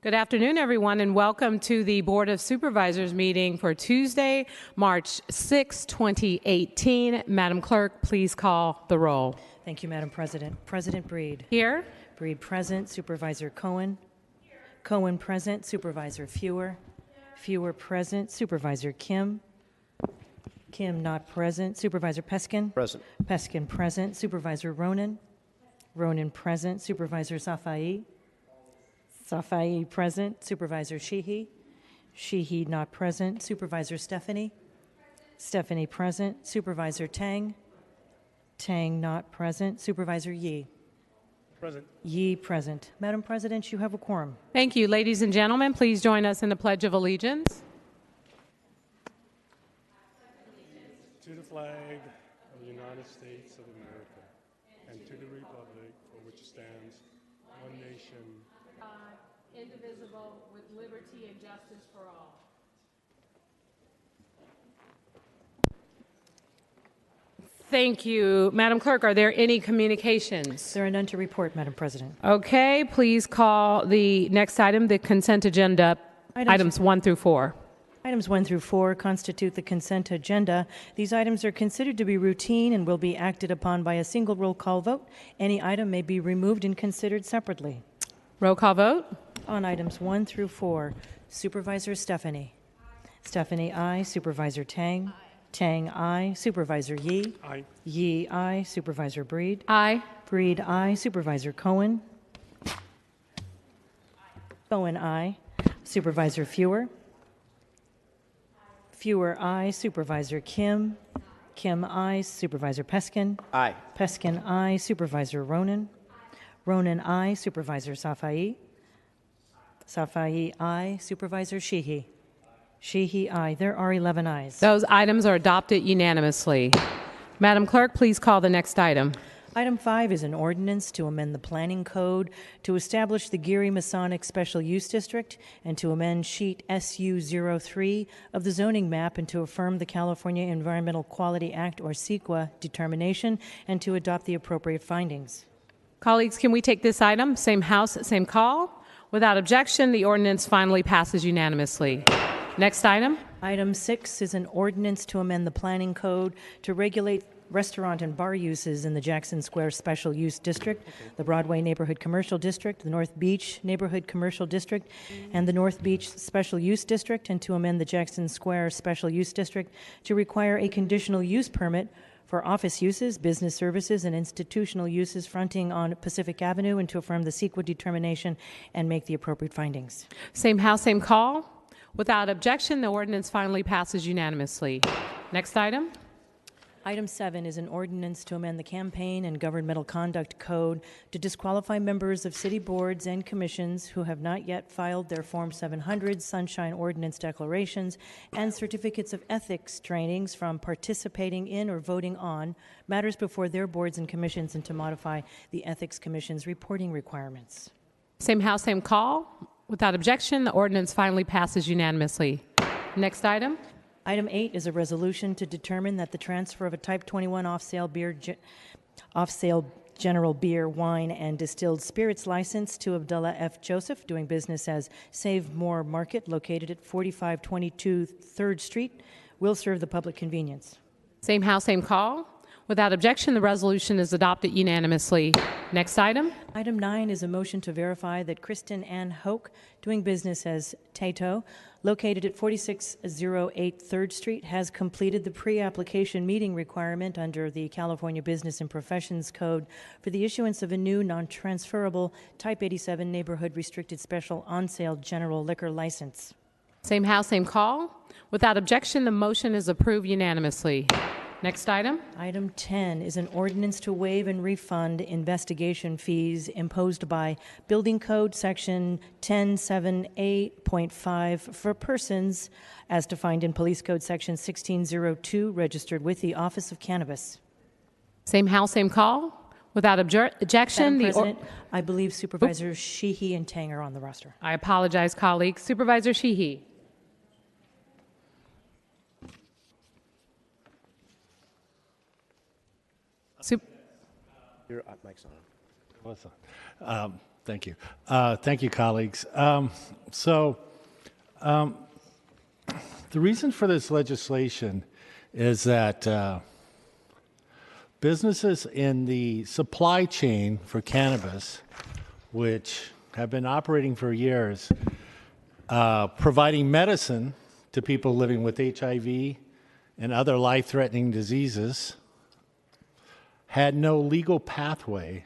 Good afternoon, everyone, and welcome to the Board of Supervisors meeting for Tuesday, March 6, 2018. Madam Clerk, please call the roll. Thank you, Madam President. President Breed. Here. Breed present. Supervisor Cohen. Cohen present. Supervisor Fewer. Fewer present. Supervisor Kim. Kim not present. Supervisor Peskin. Present. Peskin present. Supervisor Ronan. Ronan present. Supervisor Safai. Safai present. Supervisor Sheehy. Sheehy not present. Supervisor Stephanie. Stephanie present. Supervisor Tang. Tang not present. Supervisor Yee. Present. Yee present. Madam President, you have a quorum. Thank you. Ladies and gentlemen, please join us in the Pledge of Allegiance. To the flag of the United States of America and to the republic for which it stands, one nation, Indivisible, with liberty and justice for all. Thank you. Madam Clerk, are there any communications? There are none to report, Madam President. Okay, please call the next item, the consent agenda, items 1 through 4. Items 1 through 4 constitute the consent agenda. These items are considered to be routine and will be acted upon by a single roll call vote. Any item may be removed and considered separately. Roll call vote. On items 1 through 4, Supervisor Stephanie. Stephanie, aye. Supervisor Tang. Tang, aye. Supervisor Yee. aye. Yee, aye. Supervisor Breed. Aye. Breed, aye. Supervisor Cohen. Cohen, aye. Supervisor Fewer. Fewer, aye. Supervisor Kim. Kim, aye. Supervisor Peskin. Aye. Peskin, aye. Supervisor Ronan. Ronan, aye. Supervisor Safai. Safai, aye. Supervisor Sheehy. Sheehy, aye. There are 11 ayes. Those items are adopted unanimously. Madam Clerk, please call the next item. Item 5 is an ordinance to amend the planning code to establish the Geary Masonic Special Use District and to amend sheet SU03 of the zoning map and to affirm the California Environmental Quality Act, or CEQA, determination and to adopt the appropriate findings. Colleagues, can we take this item? Same House, same call. Without objection, the ordinance finally passes unanimously. Next item. Item 6 is an ordinance to amend the planning code to regulate restaurant and bar uses in the Jackson Square Special Use District, the Broadway Neighborhood Commercial District, the North Beach Neighborhood Commercial District, and the North Beach Special Use District, and to amend the Jackson Square Special Use District to require a conditional use permit for office uses, business services, and institutional uses fronting on Pacific Avenue, and to affirm the CEQA determination and make the appropriate findings. Same House, same call. Without objection, the ordinance finally passes unanimously. Next item. Item 7 is an ordinance to amend the Campaign and Governmental Conduct Code to disqualify members of city boards and commissions who have not yet filed their Form 700 Sunshine Ordinance declarations and certificates of ethics trainings from participating in or voting on matters before their boards and commissions, and to modify the Ethics Commission's reporting requirements. Same House, same call. Without objection, the ordinance finally passes unanimously. Next item. Item 8 is a resolution to determine that the transfer of a Type 21 off-sale general beer, wine, and distilled spirits license to Abdullah F. Joseph, doing business as Save More Market, located at 4522 3rd Street, will serve the public convenience. Same House, same call. Without objection, the resolution is adopted unanimously. Next item. Item 9 is a motion to verify that Kristen Ann Hoke, doing business as Tato, located at 4608 3rd Street, has completed the pre-application meeting requirement under the California Business and Professions Code for the issuance of a new non-transferable Type 87 Neighborhood Restricted Special On-Sale General Liquor License. Same House, same call. Without objection, the motion is approved unanimously. Next item. Item 10 is an ordinance to waive and refund investigation fees imposed by Building Code Section 1078.5 for persons as defined in Police Code Section 1602 registered with the Office of Cannabis. Same House, same call. Without objection, Madam President, I believe Supervisors Sheehy and Tang are on the roster. I apologize, colleagues. Supervisor Sheehy. Your mic's on. What's up? Thank you. Thank you, colleagues. The reason for this legislation is that businesses in the supply chain for cannabis, which have been operating for years, providing medicine to people living with HIV and other life-threatening diseases, had no legal pathway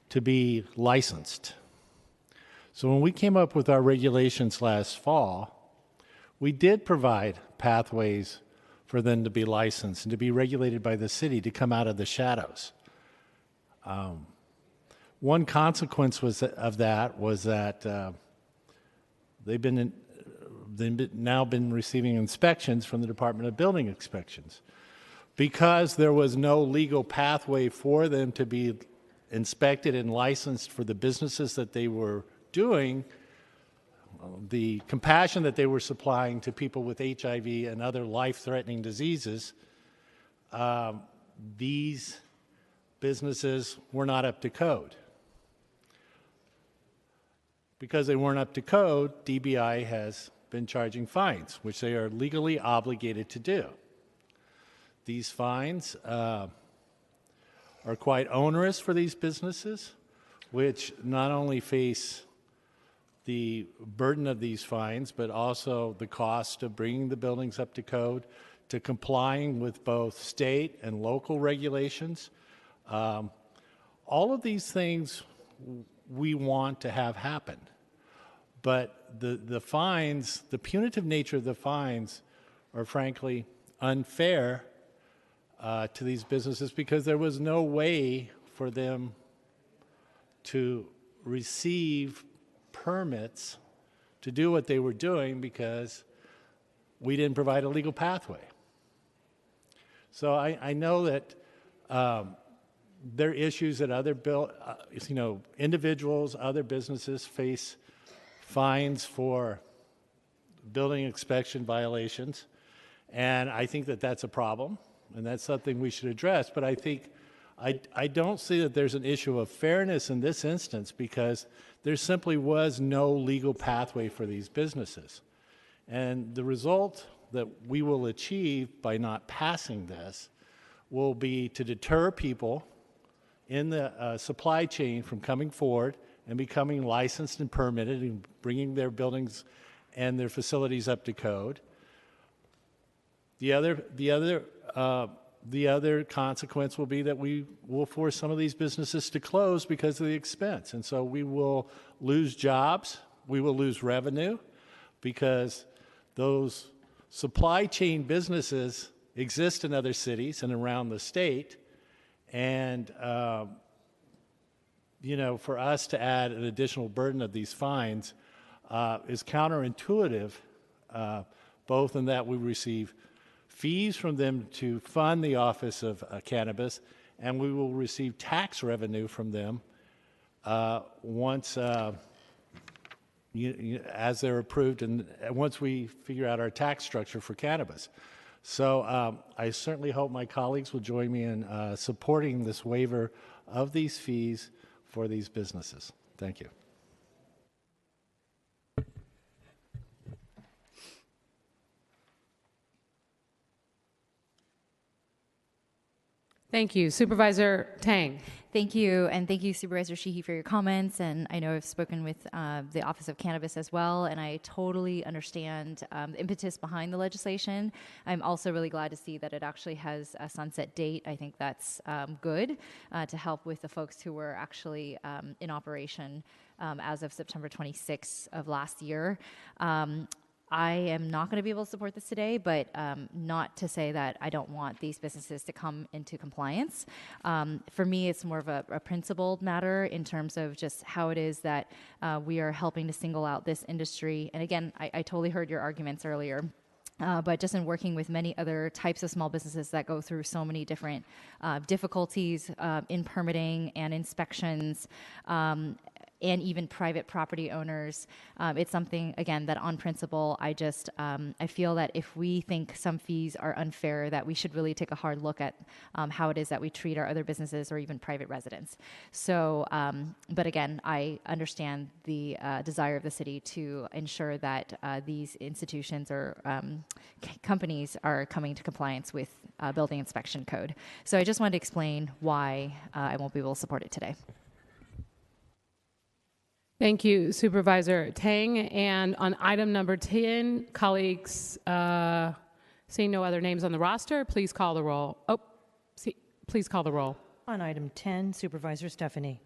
to be licensed. So when we came up with our regulations last fall, we did provide pathways for them to be licensed and to be regulated by the city to come out of the shadows. One consequence of that was that they've now been receiving inspections from the Department of Building Inspections. Because there was no legal pathway for them to be inspected and licensed for the businesses that they were doing, the compassion that they were supplying to people with HIV and other life-threatening diseases, these businesses were not up to code. Because they weren't up to code, DBI has been charging fines, which they are legally obligated to do. These fines are quite onerous for these businesses, which not only face the burden of these fines, but also the cost of bringing the buildings up to code, to complying with both state and local regulations. All of these things we want to have happen. But the fines, the punitive nature of the fines are frankly unfair to these businesses because there was no way for them to receive permits to do what they were doing because we didn't provide a legal pathway. So I know that there are issues that other individuals, other businesses face fines for building inspection violations, and I think that that's a problem, and that's something we should address. But I think I don't see that there's an issue of fairness in this instance because there simply was no legal pathway for these businesses. And the result that we will achieve by not passing this will be to deter people in the supply chain from coming forward and becoming licensed and permitted and bringing their buildings and their facilities up to code. The other consequence will be that we will force some of these businesses to close because of the expense. And so we will lose jobs, we will lose revenue, because those supply chain businesses exist in other cities and around the state. And, for us to add an additional burden of these fines is counterintuitive, both in that we receive fees from them to fund the Office of Cannabis, and we will receive tax revenue from them once, as they're approved, and once we figure out our tax structure for cannabis. So I certainly hope my colleagues will join me in supporting this waiver of these fees for these businesses. Thank you. Thank you. Supervisor Tang. Thank you, and thank you, Supervisor Sheehy, for your comments. And I know I've spoken with the Office of Cannabis as well, and I totally understand the impetus behind the legislation. I'm also really glad to see that it actually has a sunset date. I think that's good to help with the folks who were actually in operation as of September 26th of last year. I am not going to be able to support this today, but not to say that I don't want these businesses to come into compliance. For me, it's more of a principled matter in terms of just how it is that we are helping to single out this industry. And again, I totally heard your arguments earlier. But just in working with many other types of small businesses that go through so many different difficulties in permitting and inspections, and even private property owners. It's something, again, that on principle, I feel that if we think some fees are unfair, that we should really take a hard look at how it is that we treat our other businesses or even private residents. So, but again, I understand the desire of the city to ensure that these institutions or companies are coming to compliance with building inspection code. So I just wanted to explain why I won't be able to support it today. Thank you, Supervisor Tang. And on item number 10, colleagues, seeing no other names on the roster, please call the roll. Please call the roll. On item 10, Supervisor Stephanie.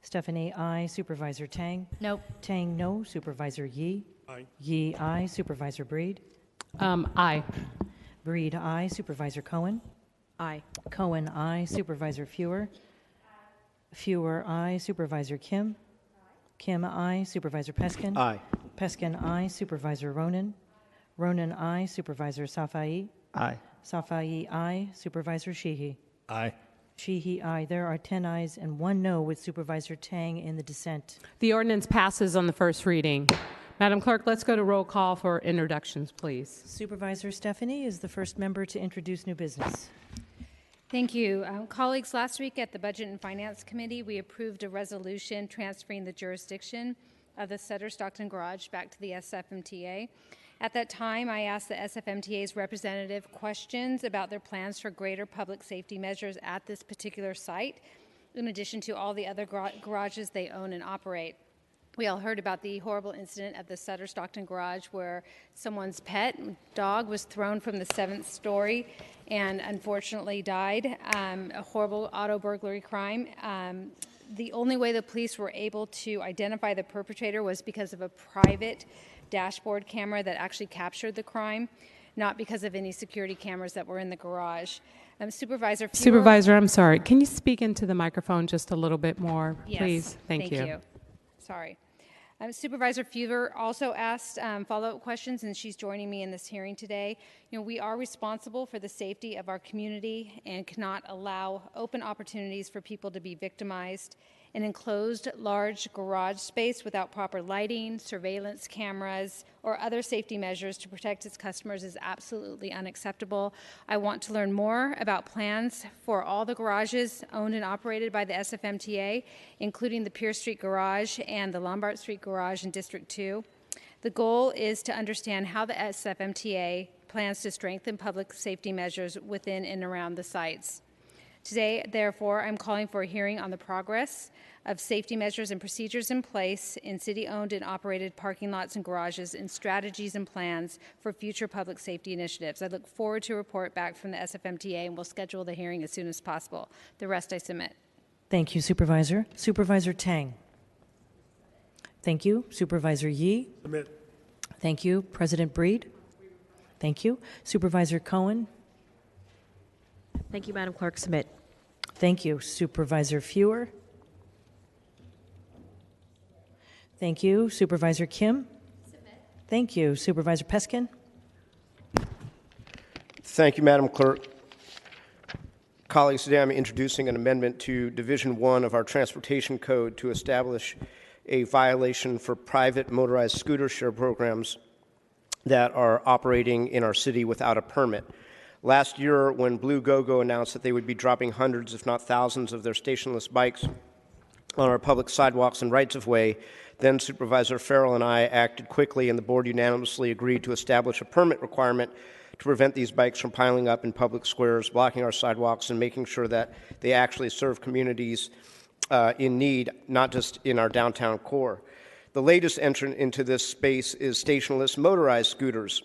Stephanie, aye. Supervisor Tang. Nope. Tang, no. Supervisor Yi. Aye. Yi, aye. Supervisor Breed. Aye. Breed, aye. Supervisor Cohen. Aye. Cohen, aye. Supervisor Fewer. Fewer, aye. Supervisor Kim. Kim, aye. Supervisor Peskin. Aye. Peskin, aye. Supervisor Ronan. Ronan, aye. Supervisor Safai. Aye. Safai, aye. Supervisor Sheehy. Aye. Sheehy, aye. There are 10 ayes and 1 no, with Supervisor Tang in the dissent. The ordinance passes on the first reading. Madam Clerk, let's go to roll call for introductions, please. Supervisor Stephanie is the first member to introduce new business. Thank you. Colleagues, last week at the Budget and Finance Committee, we approved a resolution transferring the jurisdiction of the Sutter Stockton Garage back to the SFMTA. At that time, I asked the SFMTA's representative questions about their plans for greater public safety measures at this particular site, in addition to all the other garages they own and operate. We all heard about the horrible incident at the Sutter Stockton Garage where someone's pet dog was thrown from the 7th story and unfortunately died. A horrible auto burglary crime. The only way the police were able to identify the perpetrator was because of a private dashboard camera that actually captured the crime, not because of any security cameras that were in the garage. Supervisor Fewer, Supervisor, I'm sorry. Can you speak into the microphone just a little bit more, yes, please? Thank you. Sorry. Supervisor Fewer also asked follow-up questions, and she's joining me in this hearing today. We are responsible for the safety of our community and cannot allow open opportunities for people to be victimized. An enclosed large garage space without proper lighting, surveillance cameras, or other safety measures to protect its customers is absolutely unacceptable. I want to learn more about plans for all the garages owned and operated by the SFMTA, including the Pierce Street Garage and the Lombard Street Garage in District 2. The goal is to understand how the SFMTA plans to strengthen public safety measures within and around the sites. Today, therefore, I'm calling for a hearing on the progress of safety measures and procedures in place in city-owned and operated parking lots and garages, and strategies and plans for future public safety initiatives. I look forward to a report back from the SFMTA, and we'll schedule the hearing as soon as possible. The rest I submit. Thank you, Supervisor. Supervisor Tang. Thank you. Supervisor Yi. Submit. Thank you. President Breed. Thank you. Supervisor Cohen. Thank you, Madam Clerk. Submit. Thank you. Supervisor Fewer. Thank you. Supervisor Kim. Submit. Thank you. Supervisor Peskin. Thank you, Madam Clerk. Colleagues, today I'm introducing an amendment to Division 1 of our Transportation Code to establish a violation for private motorized scooter share programs that are operating in our city without a permit. Last year, when Blue Go-Go announced that they would be dropping hundreds, if not thousands, of their stationless bikes on our public sidewalks and rights-of-way, then Supervisor Farrell and I acted quickly, and the board unanimously agreed to establish a permit requirement to prevent these bikes from piling up in public squares, blocking our sidewalks, and making sure that they actually serve communities in need, not just in our downtown core. The latest entrant into this space is stationless motorized scooters.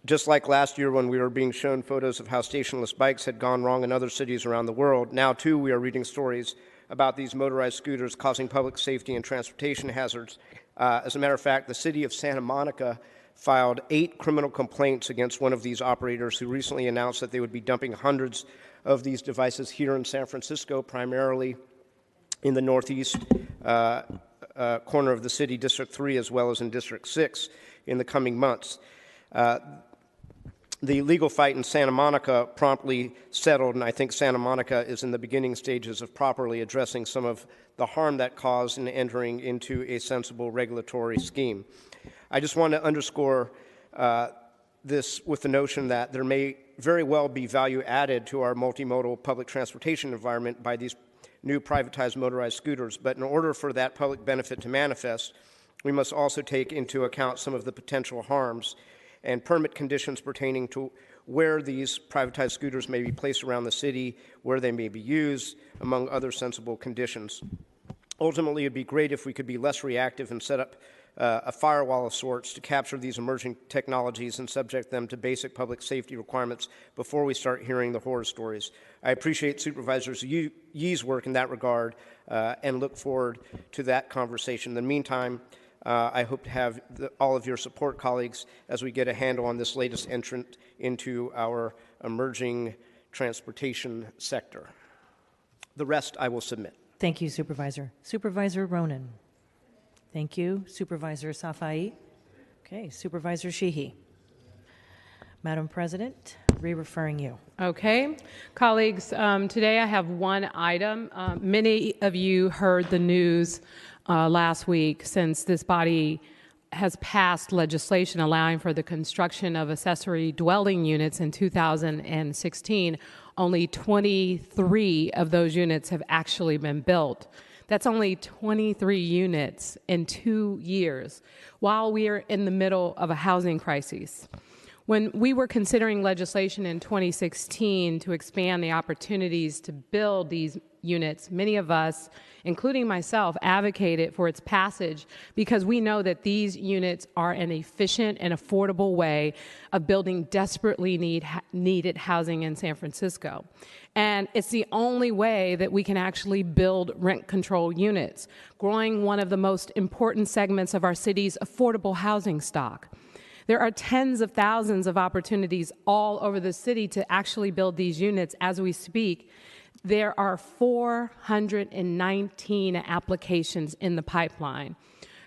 Just like last year when we were being shown photos of how stationless bikes had gone wrong in other cities around the world, now too we are reading stories about these motorized scooters causing public safety and transportation hazards. As a matter of fact, the city of Santa Monica filed 8 criminal complaints against one of these operators who recently announced that they would be dumping hundreds of these devices here in San Francisco, primarily in the northeast corner of the city, District 3, as well as in District 6 in the coming months. The legal fight in Santa Monica promptly settled, and I think Santa Monica is in the beginning stages of properly addressing some of the harm that caused in entering into a sensible regulatory scheme. I just want to underscore this with the notion that there may very well be value added to our multimodal public transportation environment by these new privatized motorized scooters, but in order for that public benefit to manifest, we must also take into account some of the potential harms and permit conditions pertaining to where these privatized scooters may be placed around the city, where they may be used, among other sensible conditions. Ultimately, it would be great if we could be less reactive and set up a firewall of sorts to capture these emerging technologies and subject them to basic public safety requirements before we start hearing the horror stories. I appreciate Supervisors Yee's work in that regard and look forward to that conversation. In the meantime, I hope to have all of your support, colleagues, as we get a handle on this latest entrant into our emerging transportation sector. The rest I will submit. Thank you, Supervisor. Supervisor Ronan. Thank you. Supervisor Safai. Okay, Supervisor Sheehy. Madam President, re-referring you. Okay. Colleagues, today I have one item. Many of you heard the news last week since this body has passed legislation allowing for the construction of accessory dwelling units in 2016. Only 23 of those units have actually been built. That's only 23 units in 2 years while we are in the middle of a housing crisis. When we were considering legislation in 2016 to expand the opportunities to build these units, many of us, including myself, advocated for its passage because we know that these units are an efficient and affordable way of building desperately needed housing in San Francisco. And it's the only way that we can actually build rent-controlled units, growing one of the most important segments of our city's affordable housing stock. There are tens of thousands of opportunities all over the city to actually build these units as we speak. There are 419 applications in the pipeline.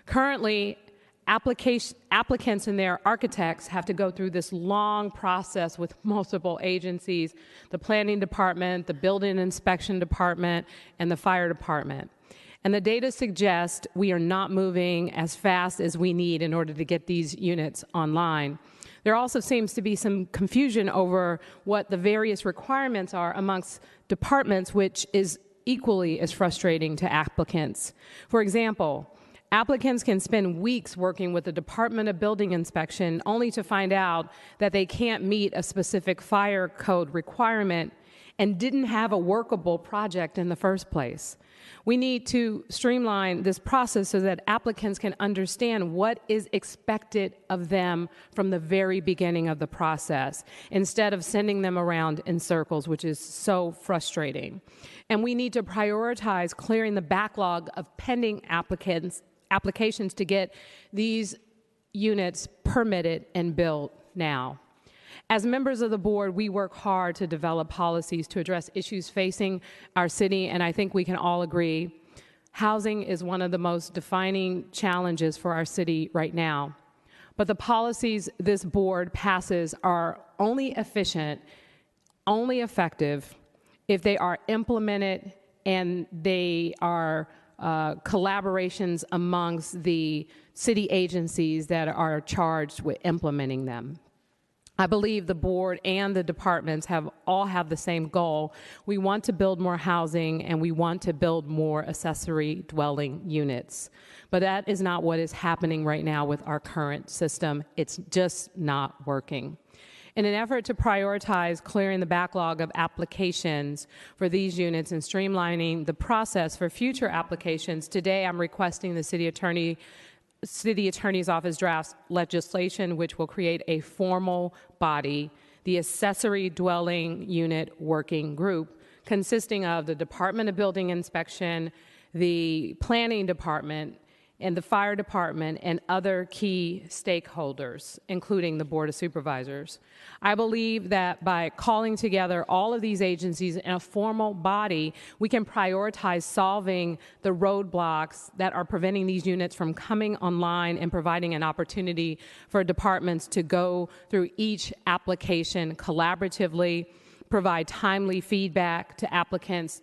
Currently, applicants and their architects have to go through this long process with multiple agencies, the planning department, the building inspection department, and the fire department. And the data suggests we are not moving as fast as we need in order to get these units online. There also seems to be some confusion over what the various requirements are amongst departments, which is equally as frustrating to applicants. For example, applicants can spend weeks working with the Department of Building Inspection only to find out that they can't meet a specific fire code requirement and didn't have a workable project in the first place. We need to streamline this process so that applicants can understand what is expected of them from the very beginning of the process, instead of sending them around in circles, which is so frustrating. And we need to prioritize clearing the backlog of pending applications to get these units permitted and built now. As members of the board, we work hard to develop policies to address issues facing our city, and I think we can all agree housing is one of the most defining challenges for our city right now. But the policies this board passes are only efficient, only effective, if they are implemented and they are collaborations amongst the city agencies that are charged with implementing them. I believe the board and the departments all have the same goal. We want to build more housing and we want to build more accessory dwelling units. But that is not what is happening right now with our current system. It's just not working. In an effort to prioritize clearing the backlog of applications for these units and streamlining the process for future applications, today I'm requesting the City Attorney's Office drafts legislation which will create a formal body, the Accessory Dwelling Unit Working Group, consisting of the Department of Building Inspection, the Planning Department, and the fire department and other key stakeholders, including the Board of Supervisors. I believe that by calling together all of these agencies in a formal body, we can prioritize solving the roadblocks that are preventing these units from coming online and providing an opportunity for departments to go through each application collaboratively, provide timely feedback to applicants,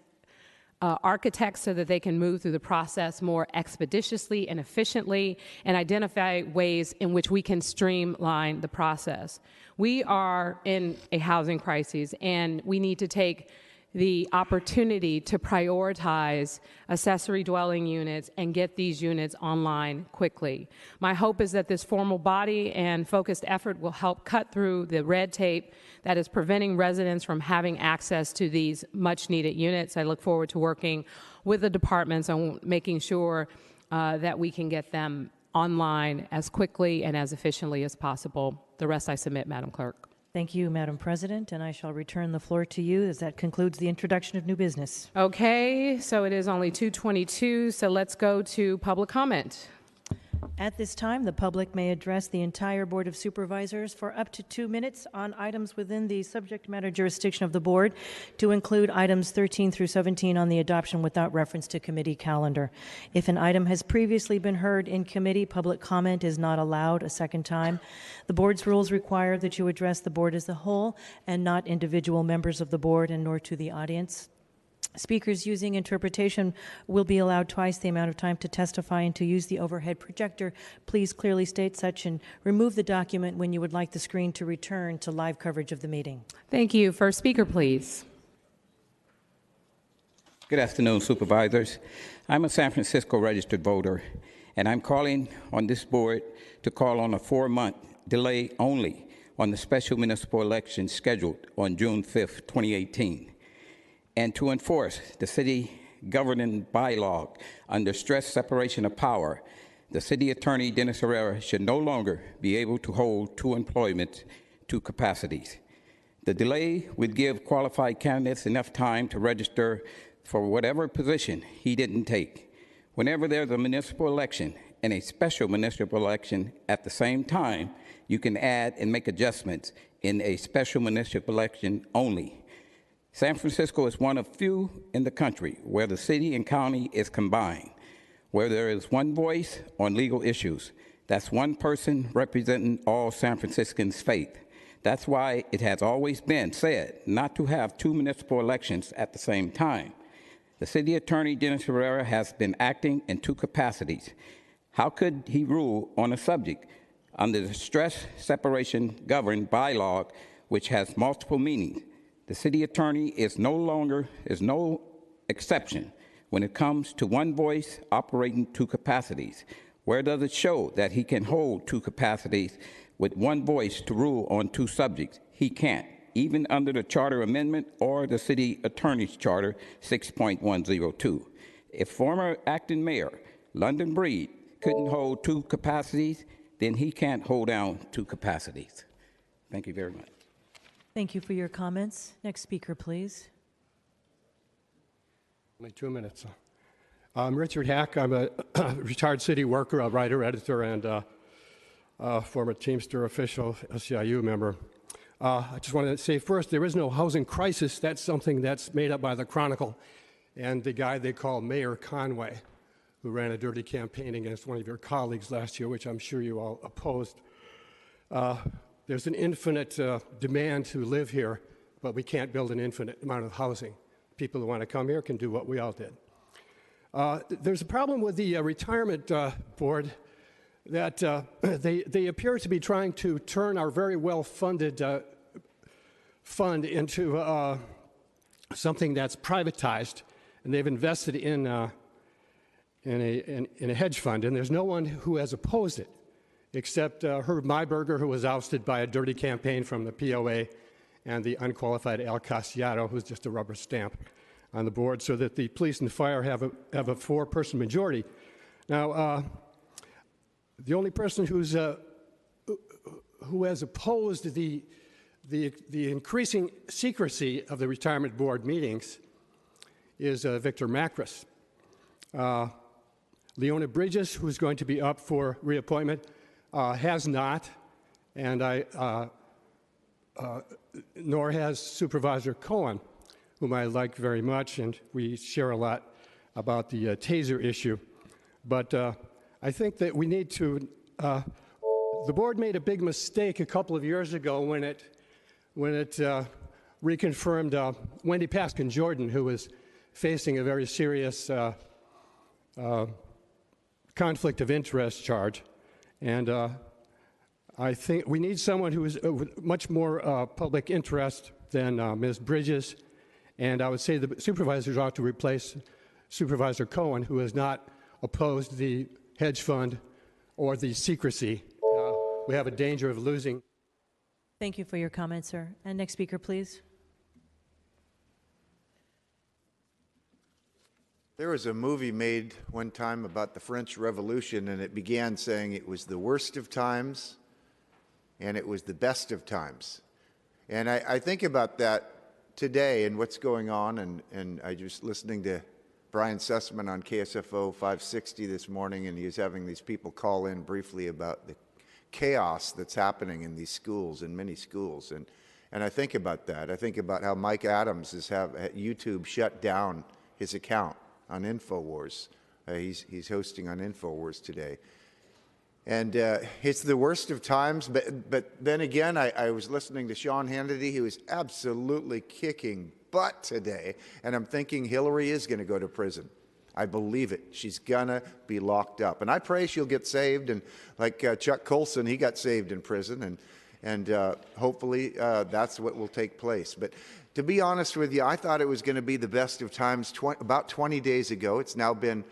architects so that they can move through the process more expeditiously and efficiently, and identify ways in which we can streamline the process. We are in a housing crisis, and we need to take the opportunity to prioritize accessory dwelling units and get these units online quickly. My hope is that this formal body and focused effort will help cut through the red tape that is preventing residents from having access to these much-needed units. I look forward to working with the departments on making sure that we can get them online as quickly and as efficiently as possible. The rest I submit, Madam Clerk. Thank you, Madam President, and I shall return the floor to you as that concludes the introduction of new business. Okay, so it is only 2:22, so let's go to public comment. At this time, the public may address the entire Board of Supervisors for up to 2 minutes on items within the subject matter jurisdiction of the Board, to include items 13 through 17 on the adoption without reference to committee calendar. If an item has previously been heard in committee, public comment is not allowed a second time. The Board's rules require that you address the Board as a whole and not individual members of the Board, and nor to the audience. Speakers using interpretation will be allowed twice the amount of time to testify, and to use the overhead projector, please clearly state such and remove the document when you would like the screen to return to live coverage of the meeting. Thank you. First speaker, please. Good afternoon, Supervisors. I'm a San Francisco registered voter, and I'm calling on this board to call on a 4-month delay only on the special municipal election scheduled on June 5th, 2018. And to enforce the city governing bylaw under stress separation of power. The city attorney, Dennis Herrera, should no longer be able to hold 2 employments, 2 capacities. The delay would give qualified candidates enough time to register for whatever position he didn't take. Whenever there's a municipal election and a special municipal election at the same time, you can add and make adjustments in a special municipal election only. San Francisco is one of few in the country where the city and county is combined, where there is one voice on legal issues. That's one person representing all San Franciscans' faith. That's why it has always been said not to have 2 municipal elections at the same time. The city attorney, Dennis Herrera, has been acting in 2 capacities. How could he rule on a subject under the stress separation governed bylaw, which has multiple meanings? The city attorney is no exception when it comes to one voice operating 2 capacities. Where does it show that he can hold 2 capacities with one voice to rule on 2 subjects? He can't, even under the charter amendment or the city attorney's charter 6.102. If former acting mayor London Breed couldn't hold 2 capacities, then he can't hold down 2 capacities. Thank you very much. Thank you for your comments. Next speaker, please. Only 2 minutes. I'm Richard Hack. I'm a retired city worker, a writer, editor, and former Teamster official, SEIU member. I just wanted to say first, there is no housing crisis. That's something that's made up by the Chronicle and the guy they call Mayor Conway, who ran a dirty campaign against one of your colleagues last year, which I'm sure you all opposed. There's an infinite demand to live here, but we can't build an infinite amount of housing. People who want to come here can do what we all did. There's a problem with the retirement board that they appear to be trying to turn our very well-funded fund into something that's privatized, and they've invested in a hedge fund, and there's no one who has opposed it, except Herb Mayberger, who was ousted by a dirty campaign from the POA, and the unqualified Al Castiato, who's just a rubber stamp on the board, so that the police and fire have a 4-person majority. Now, the only person who has opposed the increasing secrecy of the retirement board meetings is Victor Macris. Leona Bridges, who's going to be up for reappointment, has not, and nor has Supervisor Cohen, whom I like very much, and we share a lot about the taser issue. But I think that we need to, the board made a big mistake a couple of years ago when it reconfirmed Wendy Paskin Jordan, who was facing a very serious conflict of interest charge. And I think we need someone who is much more public interest than Ms. Bridges. And I would say the supervisors ought to replace Supervisor Cohen, who has not opposed the hedge fund or the secrecy. We have a danger of losing. Thank you for your comment, sir. And next speaker, please. There was a movie made one time about the French Revolution, and it began saying it was the worst of times and it was the best of times. And I think about that today and what's going on, and I was listening to Brian Sussman on KSFO 560 this morning, and he was having these people call in briefly about the chaos that's happening in these schools, in many schools. And I think about that. I think about how Mike Adams has YouTube shut down his account on InfoWars. He's hosting on InfoWars today. And it's the worst of times, but then again, I was listening to Sean Hannity. He was absolutely kicking butt today, and I'm thinking Hillary is going to go to prison. I believe it. She's going to be locked up. And I pray she'll get saved, and like Chuck Colson, he got saved in prison, and hopefully that's what will take place. But to be honest with you, I thought it was going to be the best of times about 20 days ago. It's now been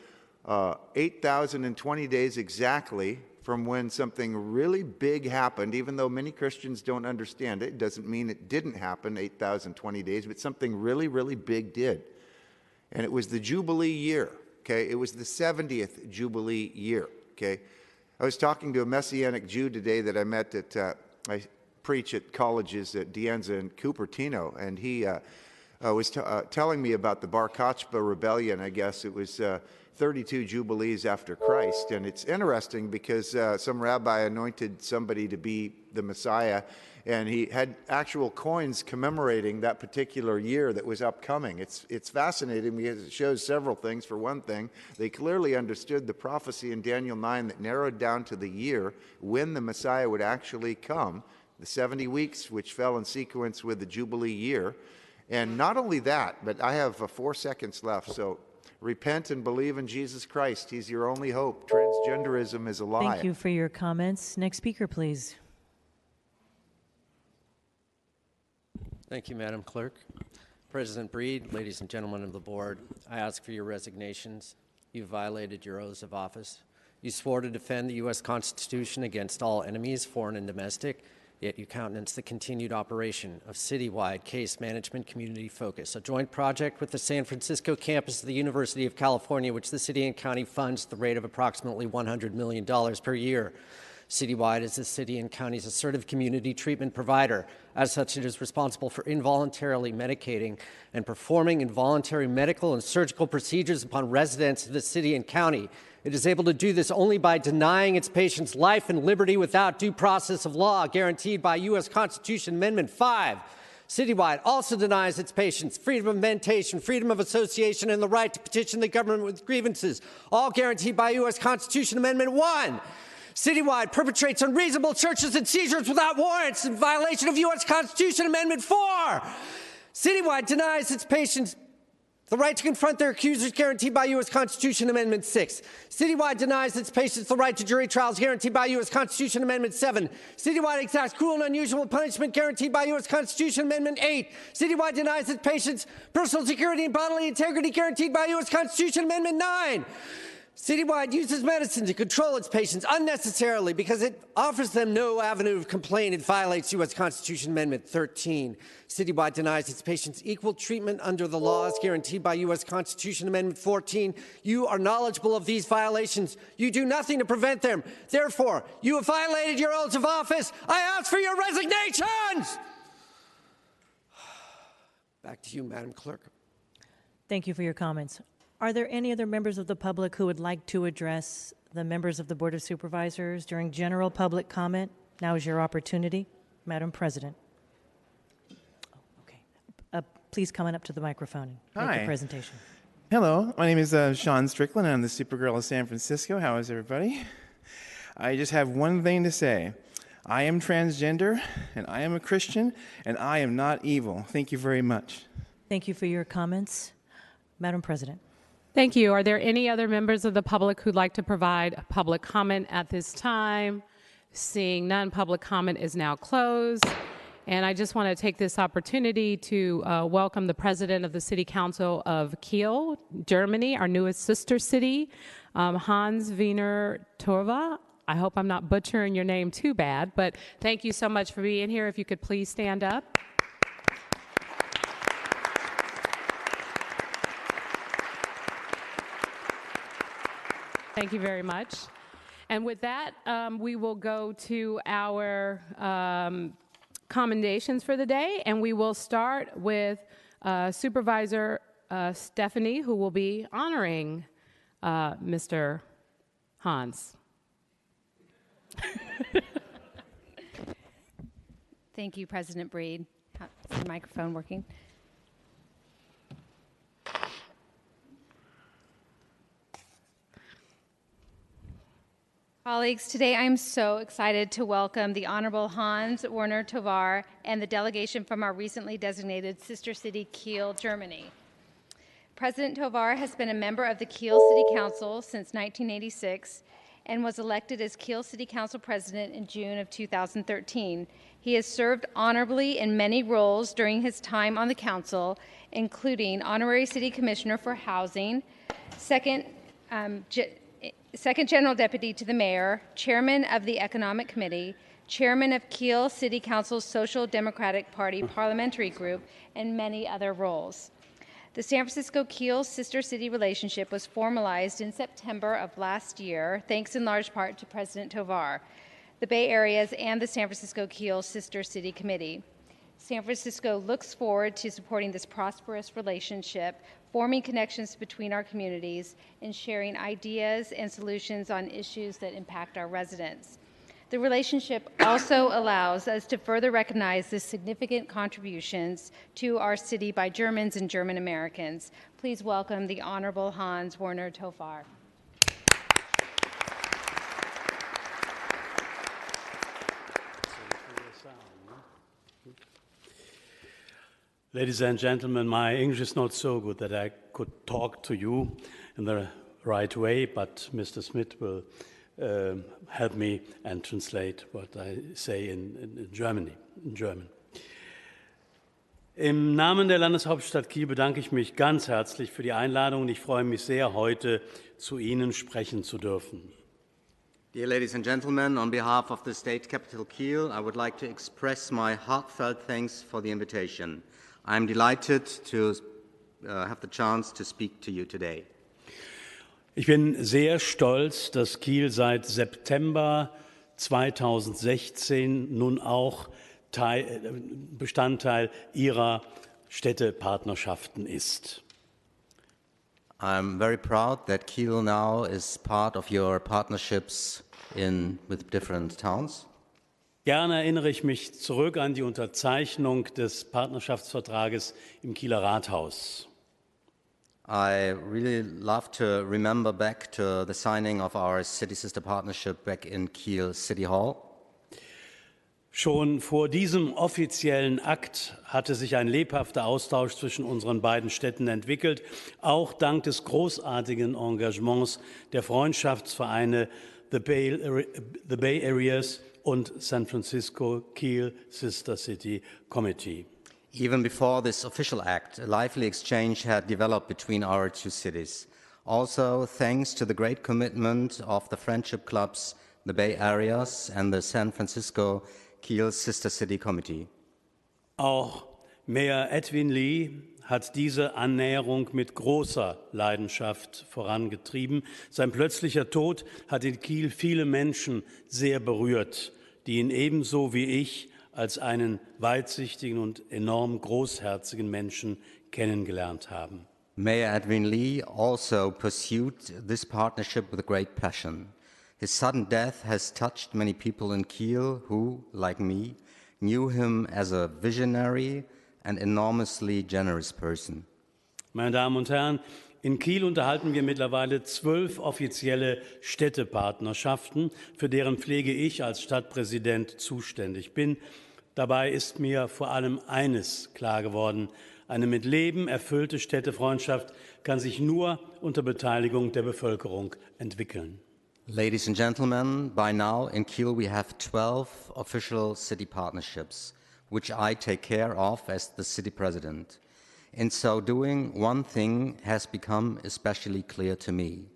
8,020 days exactly from when something really big happened. Even though many Christians don't understand it, it doesn't mean it didn't happen 8,020 days, but something really, really big did. And it was the Jubilee year, okay? It was the 70th Jubilee year, okay? I was talking to a Messianic Jew today that I met at, I preach at colleges at De Anza and Cupertino, and he was telling me about the Bar Kokhba rebellion. I guess it was 32 Jubilees after Christ. And it's interesting because some rabbi anointed somebody to be the Messiah, and he had actual coins commemorating that particular year that was upcoming. It's fascinating because it shows several things. For one thing, they clearly understood the prophecy in Daniel 9 that narrowed down to the year when the Messiah would actually come, the 70 weeks, which fell in sequence with the Jubilee year. And not only that, but I have 4 seconds left, so repent and believe in Jesus Christ. He's your only hope. Transgenderism is a lie. Thank you for your comments. Next speaker, please. Thank you, Madam Clerk. President Breed, ladies and gentlemen of the board, I ask for your resignations. You violated your oaths of office. You swore to defend the U.S. Constitution against all enemies, foreign and domestic, yet you countenance the continued operation of citywide case management community focus, a joint project with the San Francisco campus of the University of California, which the city and county funds at the rate of approximately $100 million per year. Citywide is the city and county's assertive community treatment provider. As such, it is responsible for involuntarily medicating and performing involuntary medical and surgical procedures upon residents of the city and county. It is able to do this only by denying its patients life and liberty without due process of law guaranteed by U.S. Constitution Amendment 5. Citywide also denies its patients freedom of meditation, freedom of association, and the right to petition the government with grievances, all guaranteed by U.S. Constitution Amendment 1. Citywide perpetrates unreasonable searches and seizures without warrants in violation of U.S. Constitution Amendment 4. Citywide denies its patients the right to confront their accusers guaranteed by U.S. Constitution Amendment 6. Citywide denies its patients the right to jury trials guaranteed by U.S. Constitution Amendment 7. Citywide exacts cruel and unusual punishment guaranteed by U.S. Constitution Amendment 8. Citywide denies its patients personal security and bodily integrity guaranteed by U.S. Constitution Amendment 9. Citywide uses medicine to control its patients unnecessarily because it offers them no avenue of complaint. It violates U.S. Constitution Amendment 13. Citywide denies its patients equal treatment under the laws guaranteed by U.S. Constitution Amendment 14. You are knowledgeable of these violations. You do nothing to prevent them. Therefore, you have violated your oaths of office. I ask for your resignations. Back to you, Madam Clerk. Thank you for your comments. Are there any other members of the public who would like to address the members of the Board of Supervisors during general public comment? Now is your opportunity, Madam President. Okay. Please come on up to the microphone and make Hi. your presentation. Hello, my name is Sean Strickland. I'm the Supergirl of San Francisco. How is everybody? I just have one thing to say. I am transgender, and I am a Christian, and I am not evil. Thank you very much. Thank you for your comments. Madam President. Thank you. Are there any other members of the public who'd like to provide a public comment at this time? Seeing none, public comment is now closed. And I just want to take this opportunity to welcome the president of the City Council of Kiel, Germany, our newest sister city, Hans Wiener Torva. I hope I'm not butchering your name too bad, but thank you so much for being here. If you could please stand up. Thank you very much. And with that, we will go to our commendations for the day, and we will start with Supervisor Stephanie, who will be honoring Mr. Hans. Thank you, President Breed. Is the microphone working? Colleagues, today I'm so excited to welcome the Honorable Hans Werner Tovar and the delegation from our recently designated sister city, Kiel, Germany. President Tovar has been a member of the Kiel City Council since 1986 and was elected as Kiel City Council President in June of 2013. He has served honorably in many roles during his time on the council, including Honorary City Commissioner for Housing, Second General Deputy to the Mayor, Chairman of the Economic Committee, Chairman of Kiel City Council's Social Democratic Party Parliamentary Group, and many other roles. The San Francisco-Kiel sister city relationship was formalized in September of last year, thanks in large part to President Tovar, the Bay Area's and the San Francisco-Kiel Sister City Committee. San Francisco looks forward to supporting this prosperous relationship, forming connections between our communities, and sharing ideas and solutions on issues that impact our residents. The relationship also allows us to further recognize the significant contributions to our city by Germans and German Americans. Please welcome the Honorable Hans Werner Tovar. Ladies and gentlemen, my English is not so good that I could talk to you in the right way, but Mr. Smith will help me and translate what I say in German. Im Namen der Landeshauptstadt Kiel bedanke ich mich ganz herzlich für die Einladung und ich freue mich sehr, heute zu Ihnen sprechen zu dürfen. Dear ladies and gentlemen, on behalf of the state capital Kiel, I would like to express my heartfelt thanks for the invitation. I'm delighted to have the chance to speak to you today. Ich bin sehr stolz, dass Kiel seit September 2016 nun auch Bestandteil Ihrer Städtepartnerschaften ist. I'm very proud that Kiel now is part of your partnerships with different towns. Gerne erinnere ich mich zurück an die Unterzeichnung des Partnerschaftsvertrages im Kieler Rathaus. I really love to remember back to the signing of our City Sister Partnership back in Kiel City Hall. Schon vor diesem offiziellen Akt hatte sich ein lebhafter Austausch zwischen unseren beiden Städten entwickelt, auch dank des großartigen Engagements der Freundschaftsvereine The Bay Areas und San Francisco Kiel Sister City Committee. Even before this official act, a lively exchange had developed between our two cities. Also, thanks to the great commitment of the friendship clubs, the Bay Areas and the San Francisco Kiel Sister City Committee. Auch Mayor Edwin Lee hat diese Annäherung mit großer Leidenschaft vorangetrieben. Sein plötzlicher Tod hat in Kiel viele Menschen sehr berührt, die ihn ebenso wie ich als einen weitsichtigen und enorm großherzigen Menschen kennengelernt haben. Mayor Edwin Lee also pursued this partnership with great passion. His sudden death has touched many people in Kiel who, like me, knew him as a visionary and enormously generous person. Meine Damen und Herren, in Kiel unterhalten wir mittlerweile 12 offizielle Städtepartnerschaften, für deren Pflege ich als Stadtpräsident zuständig bin. Dabei ist mir vor allem eines klar geworden: Eine mit Leben erfüllte Städtefreundschaft kann sich nur unter Beteiligung der Bevölkerung entwickeln. Ladies and gentlemen, by now in Kiel we have 12 official city partnerships, which I take care of as the city president. In so doing, one thing has become especially clear to me.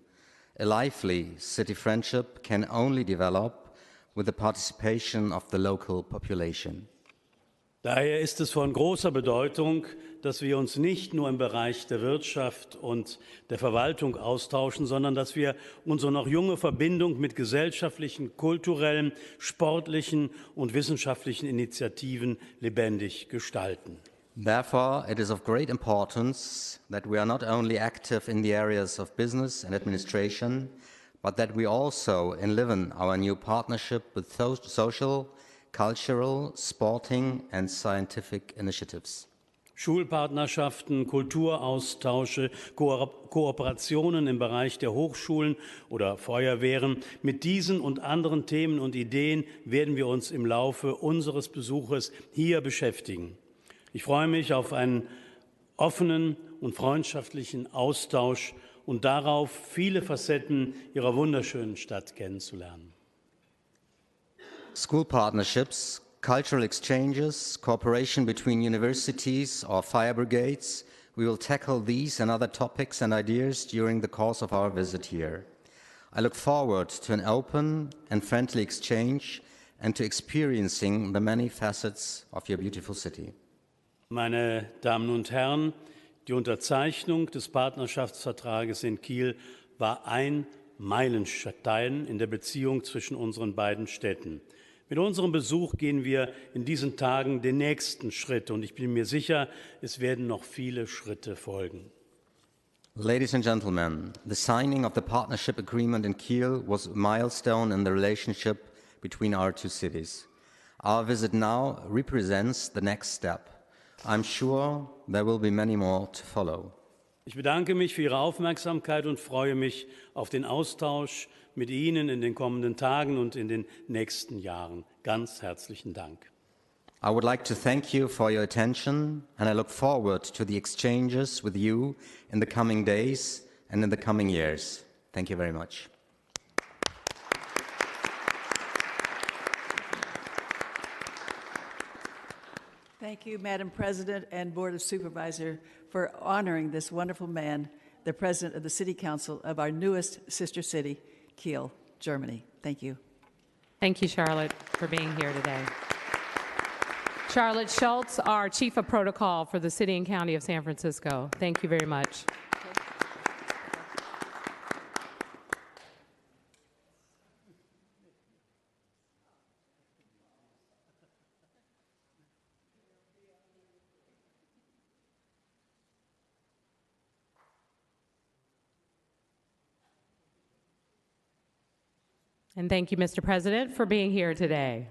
A lively city friendship can only develop with the participation of the local population. Daher ist es von großer Bedeutung, dass wir uns nicht nur im Bereich der Wirtschaft und der Verwaltung austauschen, sondern dass wir unsere noch junge Verbindung mit gesellschaftlichen, kulturellen, sportlichen und wissenschaftlichen Initiativen lebendig gestalten. Therefore, it is of great importance that we are not only active in the areas of business and administration, but that we also enliven our new partnership with social, cultural, sporting and scientific initiatives. Schulpartnerschaften, Kulturaustausche, Kooperationen im Bereich der Hochschulen oder Feuerwehren. Mit diesen und anderen Themen und Ideen werden wir uns im Laufe unseres Besuches hier beschäftigen. Ich freue mich auf einen offenen und freundschaftlichen Austausch und darauf, viele Facetten Ihrer wunderschönen Stadt kennenzulernen. School partnerships, cultural exchanges, cooperation between universities or fire brigades, we will tackle these and other topics and ideas during the course of our visit here. I look forward to an open and friendly exchange and to experiencing the many facets of your beautiful city. Meine Damen und Herren, die Unterzeichnung des Partnerschaftsvertrages in Kiel war ein Meilenstein in der Beziehung zwischen unseren beiden Städten. Mit unserem Besuch gehen wir in diesen Tagen den nächsten Schritt und ich bin mir sicher, es werden noch viele Schritte folgen. Ladies and gentlemen, the signing of the partnership agreement in Kiel was a milestone in the relationship between our two cities. Our visit now represents the next step. I'm sure there will be many more to follow. Ich bedanke mich für Ihre Aufmerksamkeit und freue mich auf den Austausch mit Ihnen in den kommenden Tagen und in den nächsten Jahren. Ganz herzlichen Dank. I would like to thank you for your attention, and I look forward to the exchanges with you in the coming days and in the coming years. Thank you very much. Thank you, Madam President and Board of Supervisors, for honoring this wonderful man, the President of the City Council of our newest sister city, Kiel, Germany. Thank you. Thank you, Charlotte, for being here today. Charlotte Schultz, our Chief of Protocol for the City and County of San Francisco. Thank you very much. And thank you, Mr. President, for being here today.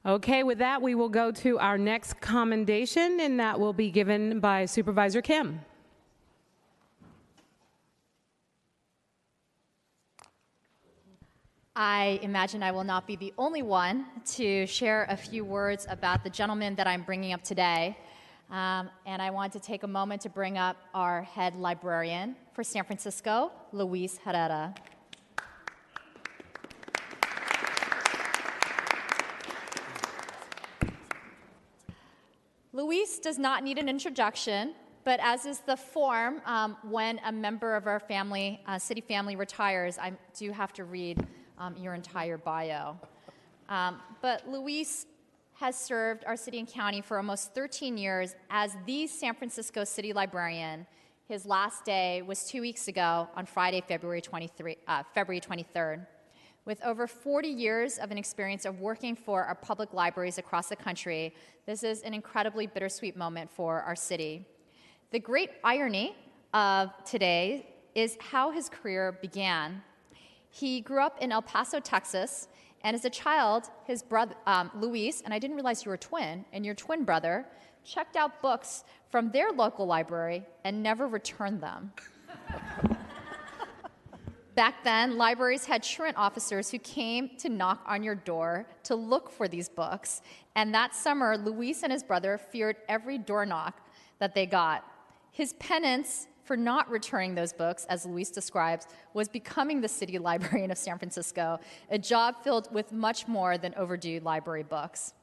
Okay, with that, we will go to our next commendation, and that will be given by Supervisor Kim. I imagine I will not be the only one to share a few words about the gentleman that I'm bringing up today. And I want to take a moment to bring up our head librarian for San Francisco, Luis Herrera. Luis does not need an introduction, but as is the form, when a member of our family, city family retires, I do have to read your entire bio. But Luis has served our city and county for almost 13 years as the San Francisco City Librarian. His last day was 2 weeks ago on Friday, February 23rd. With over 40 years of an experience of working for our public libraries across the country, this is an incredibly bittersweet moment for our city. The great irony of today is how his career began. He grew up in El Paso, Texas, and as a child, his brother, Luis, and I didn't realize you were a twin, and your twin brother, checked out books from their local library and never returned them. Back then, libraries had truant officers who came to knock on your door to look for these books, and that summer, Luis and his brother feared every door knock that they got. His penance for not returning those books, as Luis describes, was becoming the city librarian of San Francisco, a job filled with much more than overdue library books.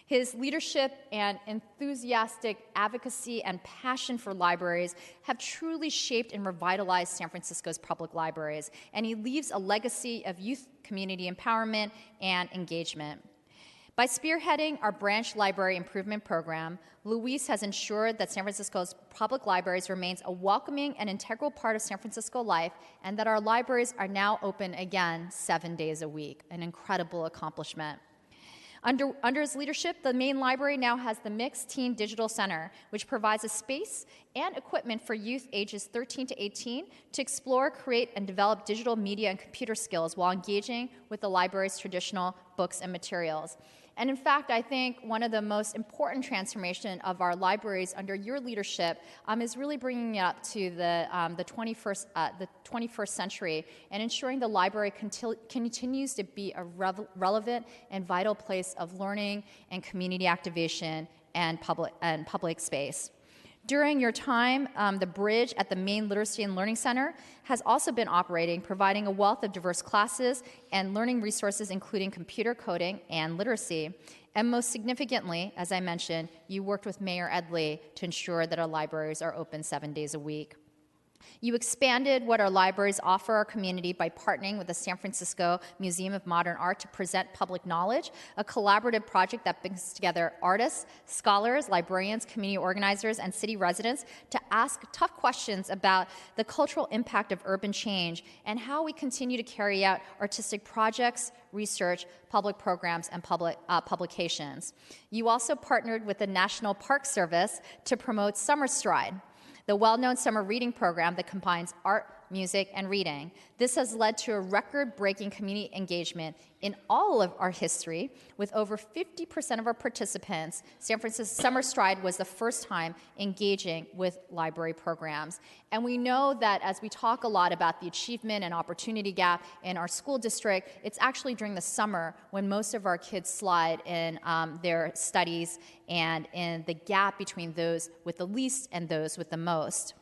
His leadership and enthusiastic advocacy and passion for libraries have truly shaped and revitalized San Francisco's public libraries, and he leaves a legacy of youth community empowerment and engagement. By spearheading our branch library improvement program, Luis has ensured that San Francisco's public libraries remains a welcoming and integral part of San Francisco life, and that our libraries are now open again 7 days a week, an incredible accomplishment. Under his leadership, the main library now has the Mixed Teen Digital Center, which provides a space and equipment for youth ages 13 to 18 to explore, create, and develop digital media and computer skills while engaging with the library's traditional books and materials. And in fact, I think one of the most important transformation of our libraries under your leadership is really bringing it up to the 21st century and ensuring the library continues to be a relevant and vital place of learning and community activation and public space. During your time, the Bridge at the Main Literacy and Learning Center has also been operating, providing a wealth of diverse classes and learning resources, including computer coding and literacy. And most significantly, as I mentioned, you worked with Mayor Ed Lee to ensure that our libraries are open 7 days a week. You expanded what our libraries offer our community by partnering with the San Francisco Museum of Modern Art to present public knowledge, a collaborative project that brings together artists, scholars, librarians, community organizers, and city residents to ask tough questions about the cultural impact of urban change and how we continue to carry out artistic projects, research, public programs, and publications. You also partnered with the National Park Service to promote Summer Stride, the well-known summer reading program that combines art, music, and reading. This has led to a record-breaking community engagement in all of our history. With over 50% of our participants, San Francisco Summer Stride was the first time engaging with library programs. And we know that as we talk a lot about the achievement and opportunity gap in our school district, it's actually during the summer when most of our kids slide in their studies and in the gap between those with the least and those with the most.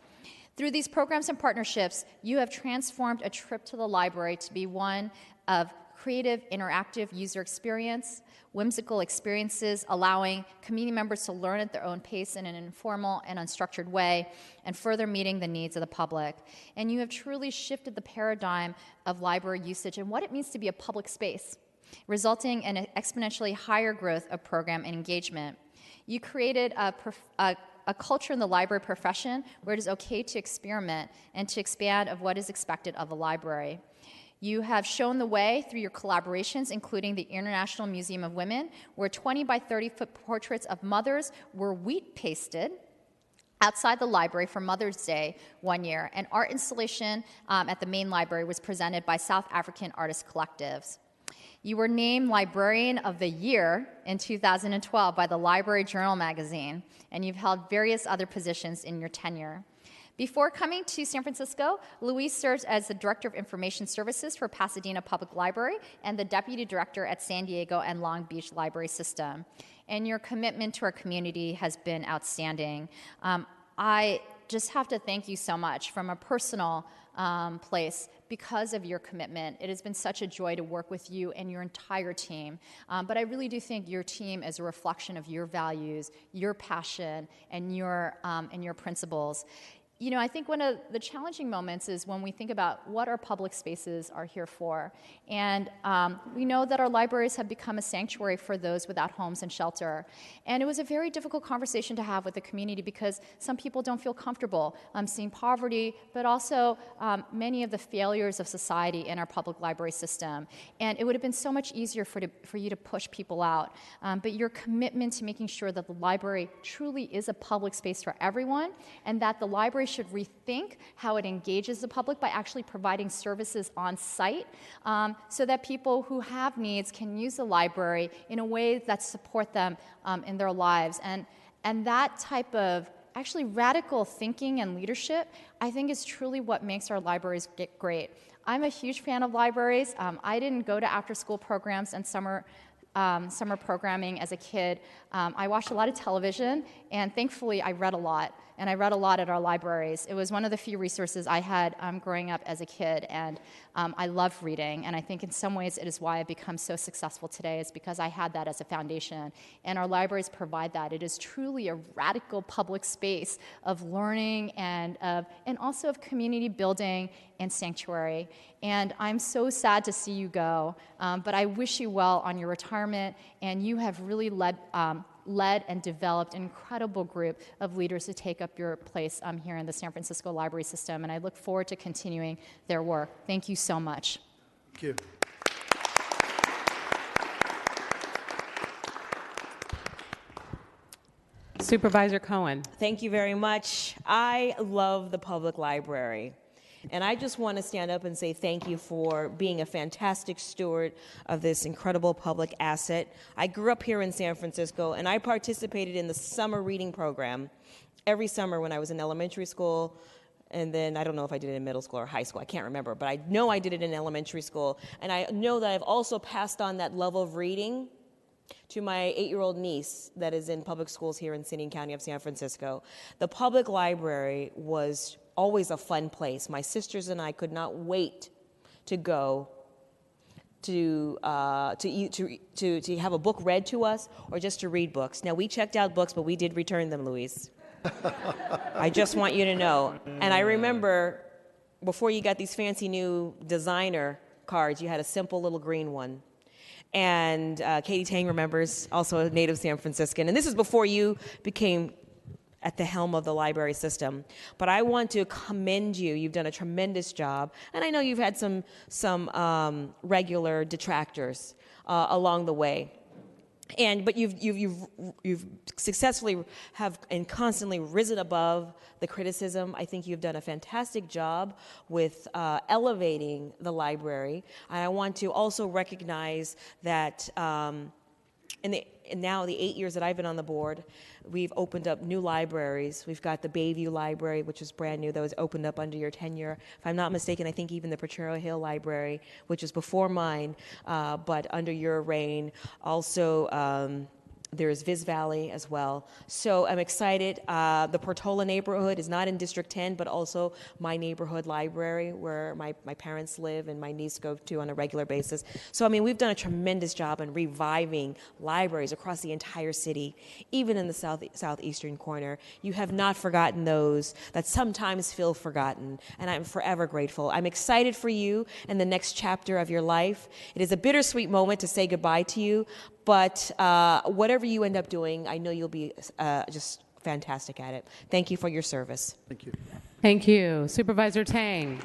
Through these programs and partnerships, you have transformed a trip to the library to be one of creative, interactive user experience, whimsical experiences, allowing community members to learn at their own pace in an informal and unstructured way, and further meeting the needs of the public. And you have truly shifted the paradigm of library usage and what it means to be a public space, resulting in an exponentially higher growth of program and engagement. You created a culture in the library profession where it is okay to experiment and to expand of what is expected of a library. You have shown the way through your collaborations, including the International Museum of Women, where 20 by 30-foot portraits of mothers were wheat pasted outside the library for Mother's Day one year. An art installation at the main library was presented by South African artist collectives. You were named Librarian of the Year in 2012 by the Library Journal magazine, and you've held various other positions in your tenure. Before coming to San Francisco, Luis served as the Director of Information Services for Pasadena Public Library and the Deputy Director at San Diego and Long Beach Library System. And your commitment to our community has been outstanding. I just have to thank you so much from a personal place because of your commitment. It has been such a joy to work with you and your entire team. But I really do think your team is a reflection of your values, your passion, and your principles. you know, I think one of the challenging moments is when we think about what our public spaces are here for. And we know that our libraries have become a sanctuary for those without homes and shelter. And it was a very difficult conversation to have with the community because some people don't feel comfortable seeing poverty, but also many of the failures of society in our public library system. And it would have been so much easier for you to push people out. But your commitment to making sure that the library truly is a public space for everyone, and that the library should rethink how it engages the public by actually providing services on site so that people who have needs can use the library in a way that support them in their lives. And that type of actually radical thinking and leadership, I think, is truly what makes our libraries get great. I'm a huge fan of libraries. I didn't go to after-school programs and summer programming as a kid. I watched a lot of television, and thankfully I read a lot. And I read a lot at our libraries. It was one of the few resources I had growing up as a kid, and I love reading. And I think in some ways it is why I've become so successful today, is because I had that as a foundation. And our libraries provide that. It is truly a radical public space of learning and also of community building and sanctuary. And I'm so sad to see you go, but I wish you well on your retirement, and you have really led and developed an incredible group of leaders to take up your place here in the San Francisco library system, and I look forward to continuing their work. Thank you so much. Thank you. Supervisor Cohen. Thank you very much. I love the public library. And I just want to stand up and say thank you for being a fantastic steward of this incredible public asset. I grew up here in San Francisco, and I participated in the summer reading program every summer when I was in elementary school. And then I don't know if I did it in middle school or high school. I can't remember. But I know I did it in elementary school. And I know that I've also passed on that love of reading to my 8-year-old niece that is in public schools here in City and County of San Francisco. The public library was always a fun place. My sisters and I could not wait to go to have a book read to us or just to read books. Now, we checked out books, but we did return them, Louise. I just want you to know. And I remember before you got these fancy new designer cards, you had a simple little green one. And Katie Tang remembers, also a native San Franciscan. And this is before you became at the helm of the library system. But I want to commend you. You've done a tremendous job. And I know you've had some regular detractors along the way. But you've successfully have and constantly risen above the criticism. I think you've done a fantastic job with elevating the library. And I want to also recognize that now the 8 years that I've been on the board, we've opened up new libraries. We've got the Bayview Library, which is brand new, that was opened up under your tenure. If I'm not mistaken, I think even the Potrero Hill Library, which is before mine, but under your reign. Also, there's Viz Valley as well. So I'm excited. The Portola neighborhood is not in District 10, but also my neighborhood library where my parents live and my niece go to on a regular basis. So, I mean, we've done a tremendous job in reviving libraries across the entire city, even in the southeastern corner. You have not forgotten those that sometimes feel forgotten, and I'm forever grateful. I'm excited for you and the next chapter of your life. It is a bittersweet moment to say goodbye to you, but whatever you end up doing, I know you'll be just fantastic at it. Thank you for your service. Thank you. Thank you. Supervisor Tang.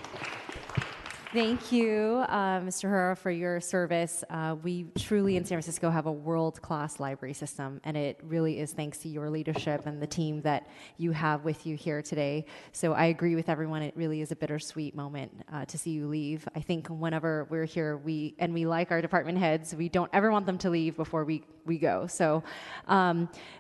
Thank you, Mr. Herrera, for your service. We truly in San Francisco have a world-class library system, and it really is thanks to your leadership and the team that you have with you here today. So I agree with everyone. It really is a bittersweet moment to see you leave. I think whenever we're here, we like our department heads, we don't ever want them to leave before we go. So,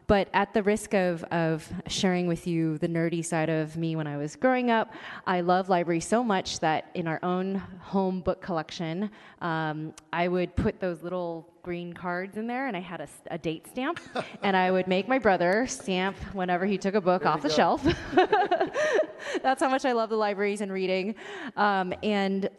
but at the risk of sharing with you the nerdy side of me when I was growing up, I love libraries so much that in our own home book collection, I would put those little green cards in there, and I had a date stamp, and I would make my brother stamp whenever he took a book off the shelf. That's how much I love the libraries and reading. And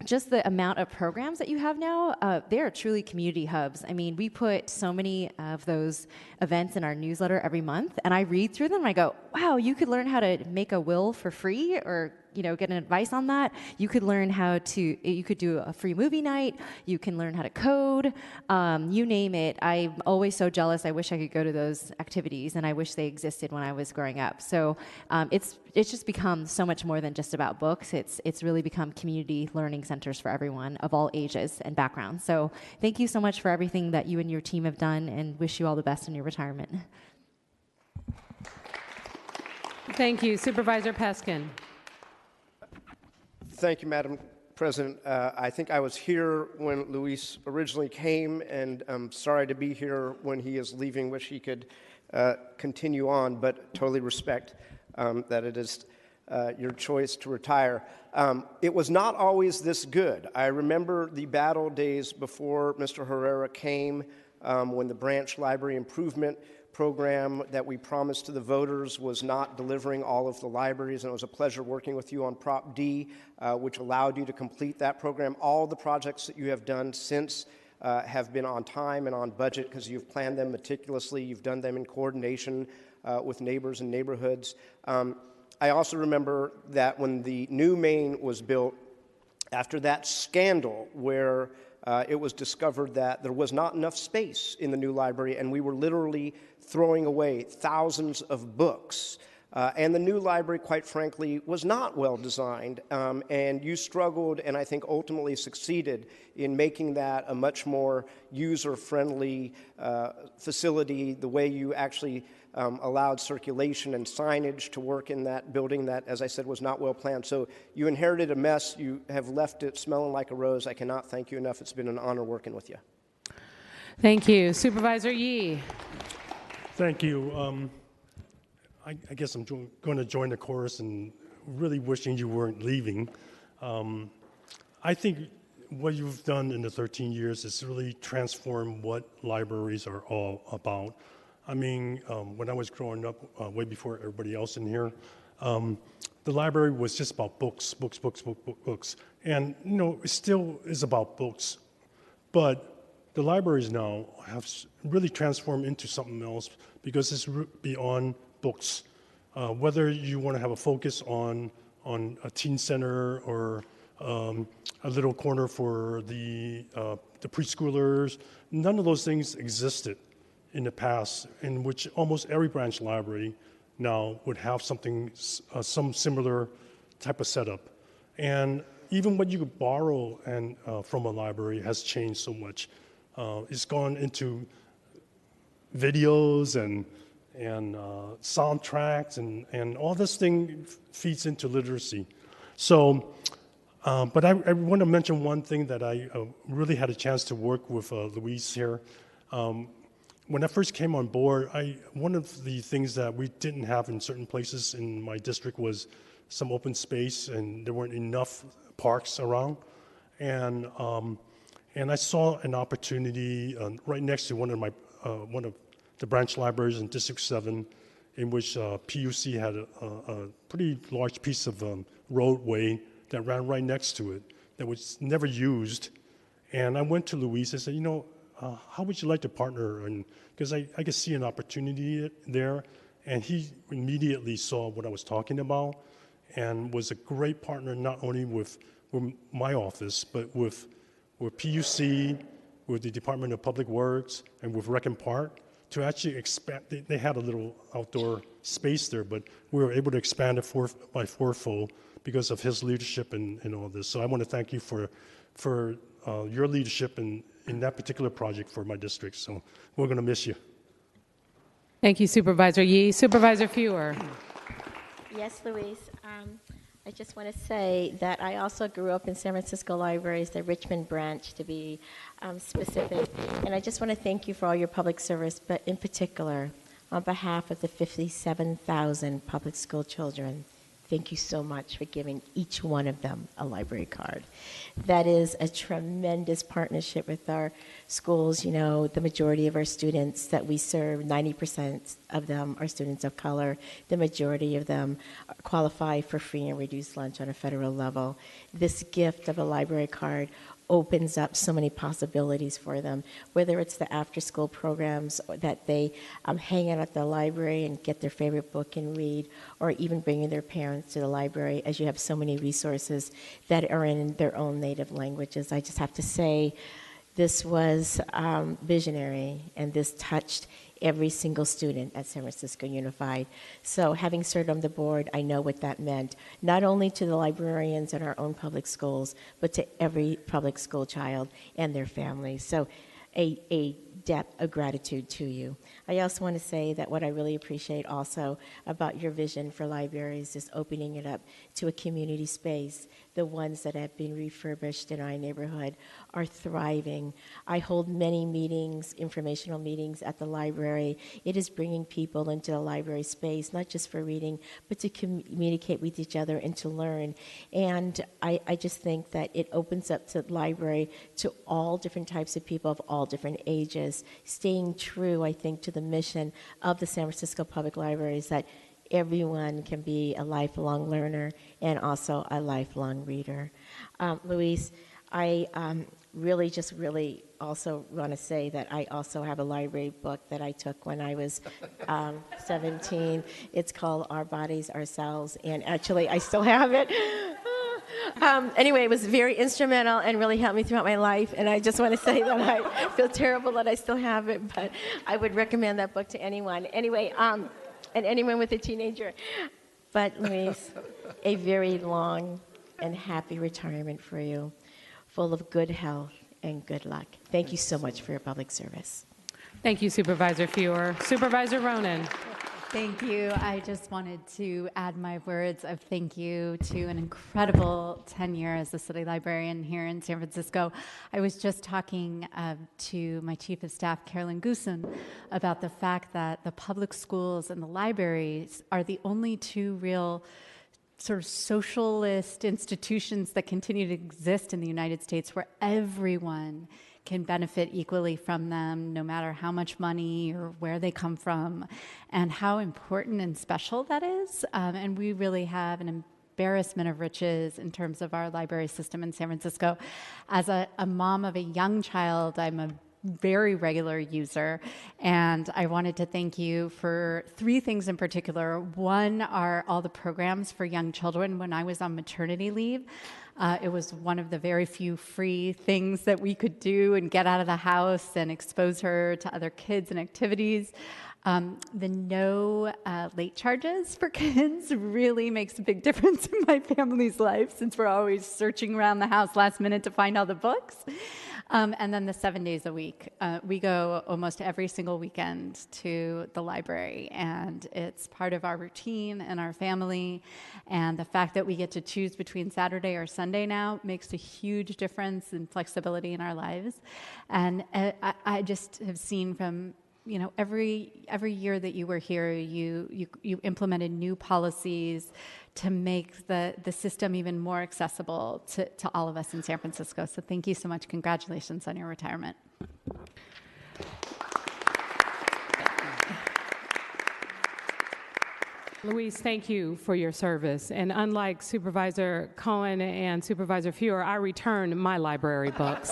just the amount of programs that you have now, they are truly community hubs. I mean, we put so many of those events in our newsletter every month, and I read through them and I go, wow, you could learn how to make a will for free, or get an advice on that. You could learn you could do a free movie night. You can learn how to code. You name it. I'm always so jealous. I wish I could go to those activities, and I wish they existed when I was growing up. So it's just become so much more than just about books. It's really become community learning centers for everyone of all ages and backgrounds. So thank you so much for everything that you and your team have done, and wish you all the best in your retirement. Thank you. Supervisor Peskin. Thank you, Madam President. I think I was here when Luis originally came, and I'm sorry to be here when he is leaving. Wish he could continue on, but totally respect that it is your choice to retire. It was not always this good. I remember the battle days before Mr. Herrera came, when the branch library improvement program that we promised to the voters was not delivering all of the libraries, and it was a pleasure working with you on Prop D, which allowed you to complete that program. All the projects that you have done since have been on time and on budget because you've planned them meticulously. You've done them in coordination with neighbors and neighborhoods. I also remember that when the new main was built, after that scandal where it was discovered that there was not enough space in the new library, and we were literally throwing away thousands of books. And the new library, quite frankly, was not well designed, and you struggled and I think ultimately succeeded in making that a much more user-friendly facility, the way you actually allowed circulation and signage to work in that building that, as I said, was not well planned. So you inherited a mess. You have left it smelling like a rose. I cannot thank you enough. It's been an honor working with you. Thank you. Supervisor Yee. Thank you. I guess I'm going to join the chorus and really wishing you weren't leaving. I think what you've done in the 13 years is really transform what libraries are all about. I mean, when I was growing up, way before everybody else in here, the library was just about books. And, it still is about books. But the libraries now have really transformed into something else because it's beyond books. Whether you want to have a focus on a teen center or a little corner for the preschoolers, none of those things existed in the past, in which almost every branch library now would have something, some similar type of setup. And even what you could borrow from a library has changed so much. It's gone into videos and soundtracks, and all this thing feeds into literacy. So, but I want to mention one thing that I really had a chance to work with Luis here. When I first came on board, one of the things that we didn't have in certain places in my district was some open space, and there weren't enough parks around. And I saw an opportunity right next to one of the branch libraries in District 7, in which PUC had a pretty large piece of roadway that ran right next to it that was never used. And I went to Luis and said, how would you like to partner? And because I could see an opportunity there, and he immediately saw what I was talking about and was a great partner, not only with my office, but with PUC, with the Department of Public Works, and with Rec and Park to actually expand. They had a little outdoor space there, but we were able to expand it by fourfold because of his leadership in all this. So I want to thank you for your leadership in that particular project for my district. So we're going to miss you. Thank you, Supervisor Yee. Supervisor Fewer. Yes, Luis. I just want to say that I also grew up in San Francisco Libraries, the Richmond branch to be specific. And I just want to thank you for all your public service, but in particular, on behalf of the 57,000 public school children, Thank you so much for giving each one of them a library card. That is a tremendous partnership with our schools. You know, the majority of our students that we serve, 90% of them are students of color. The majority of them qualify for free and reduced lunch on a federal level. This gift of a library card opens up so many possibilities for them, whether it's the after-school programs that they hang out at the library and get their favorite book and read, or even bringing their parents to the library, as you have so many resources that are in their own native languages. I just have to say, this was visionary, and this touched every single student at San Francisco Unified. So having served on the board, I know what that meant, not only to the librarians in our own public schools, but to every public school child and their families. So a debt of gratitude to you. I also want to say that what I really appreciate also about your vision for libraries is opening it up to a community space. The ones that have been refurbished in our neighborhood are thriving. I hold many meetings, informational meetings at the library. It is bringing people into the library space, not just for reading, but to communicate with each other and to learn. And I just think that it opens up the library to all different types of people of all different ages, staying true, I think, to the mission of the San Francisco Public Libraries, that everyone can be a lifelong learner and also a lifelong reader. Luis, I really also want to say that I also have a library book that I took when I was 17. It's called Our Bodies, Ourselves, and actually I still have it. Anyway, it was very instrumental and really helped me throughout my life, and I just want to say that I feel terrible that I still have it, but I would recommend that book to anyone. Anyway, and anyone with a teenager. But Luis, a very long and happy retirement for you, full of good health and good luck. Thank you so much for your public service. Thank you, Supervisor Fewer. Supervisor Ronan. Thank you. I just wanted to add my words of thank you to an incredible tenure as a city librarian here in San Francisco. I was just talking to my chief of staff, Carolyn Goosen, about the fact that the public schools and the libraries are the only two real sort of socialist institutions that continue to exist in the United States, where everyone can benefit equally from them, no matter how much money or where they come from, and how important and special that is. And we really have an embarrassment of riches in terms of our library system in San Francisco. As a mom of a young child, I'm a very regular user, and I wanted to thank you for three things in particular. One are all the programs for young children. When I was on maternity leave, it was one of the very few free things that we could do and get out of the house and expose her to other kids and activities. The no late charges for kids really makes a big difference in my family's life, since we're always searching around the house last minute to find all the books. And then the 7 days a week. We go almost every single weekend to the library, and it's part of our routine and our family. And the fact that we get to choose between Saturday or Sunday now makes a huge difference in flexibility in our lives. And I just have seen from every year that you were here, you implemented new policies to make the system even more accessible to all of us in San Francisco. So thank you so much. Congratulations on your retirement. Luis, thank you for your service. And unlike Supervisor Cohen and Supervisor Fewer, I returned my library books.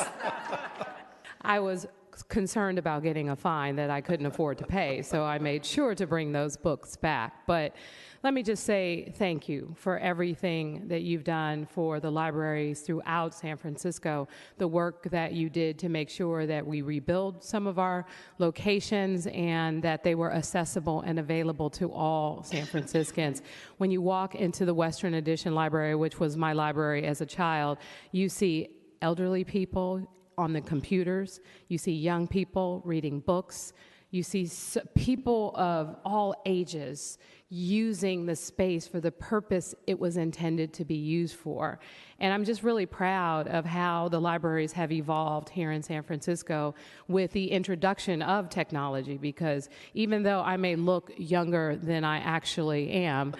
I was concerned about getting a fine that I couldn't afford to pay, so I made sure to bring those books back. But let me just say thank you for everything that you've done for the libraries throughout San Francisco, the work that you did to make sure that we rebuild some of our locations and that they were accessible and available to all San Franciscans. When you walk into the Western Addition Library, which was my library as a child, you see elderly people on the computers, you see young people reading books, You see people of all ages using the space for the purpose it was intended to be used for. And I'm just really proud of how the libraries have evolved here in San Francisco with the introduction of technology, because even though I may look younger than I actually am,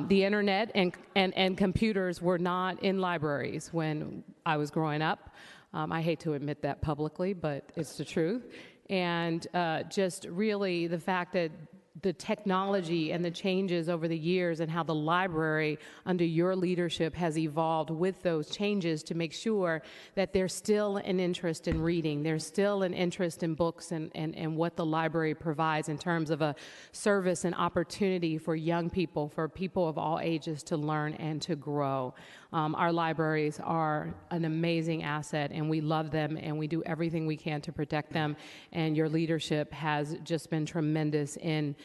the internet and computers were not in libraries when I was growing up. I hate to admit that publicly, but it's the truth. And just really the fact that the technology and the changes over the years and how the library under your leadership has evolved with those changes to make sure that there's still an interest in reading, there's still an interest in books and what the library provides in terms of a service and opportunity for young people, for people of all ages to learn and to grow. Our libraries are an amazing asset, and we love them, and we do everything we can to protect them. And your leadership has just been tremendous in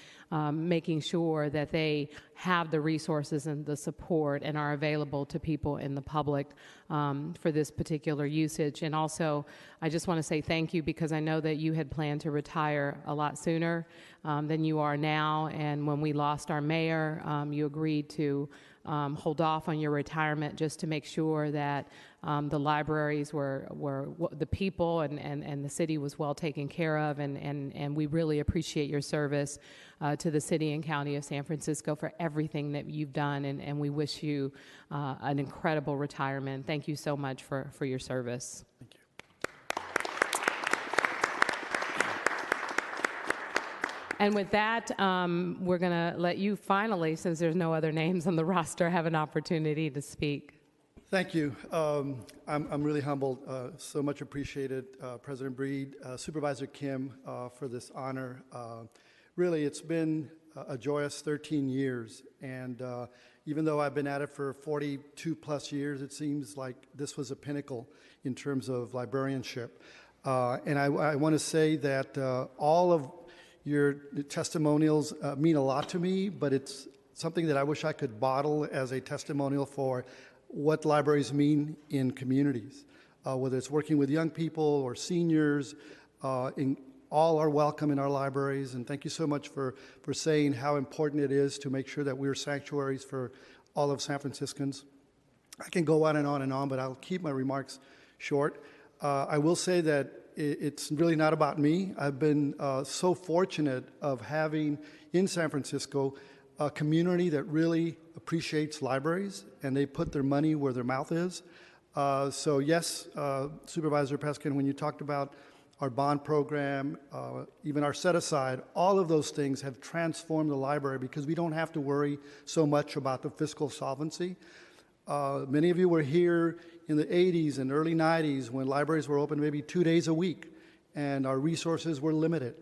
making sure that they have the resources and the support and are available to people in the public for this particular usage. And also, I just want to say thank you, because I know that you had planned to retire a lot sooner than you are now. And when we lost our mayor, you agreed to hold off on your retirement just to make sure that the libraries were the people and the city was well taken care of, and we really appreciate your service to the city and county of San Francisco for everything that you've done, and we wish you an incredible retirement. Thank you so much for your service. Thank you. And with that, we're going to let you finally, since there's no other names on the roster, have an opportunity to speak. Thank you. I'm really humbled. So much appreciated, President Breed, Supervisor Kim, for this honor. Really, it's been a joyous 13 years. And even though I've been at it for 42 plus years, it seems like this was a pinnacle in terms of librarianship. And I want to say that all of your testimonials mean a lot to me, but it's something that I wish I could bottle as a testimonial for what libraries mean in communities, whether it's working with young people or seniors. All are welcome in our libraries, and thank you so much for saying how important it is to make sure that we're sanctuaries for all of San Franciscans. I can go on and on and on, but I'll keep my remarks short. I will say that it's really not about me. I've been so fortunate of having in San Francisco a community that really appreciates libraries, and they put their money where their mouth is. So yes, Supervisor Peskin, when you talked about our bond program, even our set-aside, all of those things have transformed the library because we don't have to worry so much about the fiscal solvency. Many of you were here in the 80s and early 90s when libraries were open maybe 2 days a week and our resources were limited.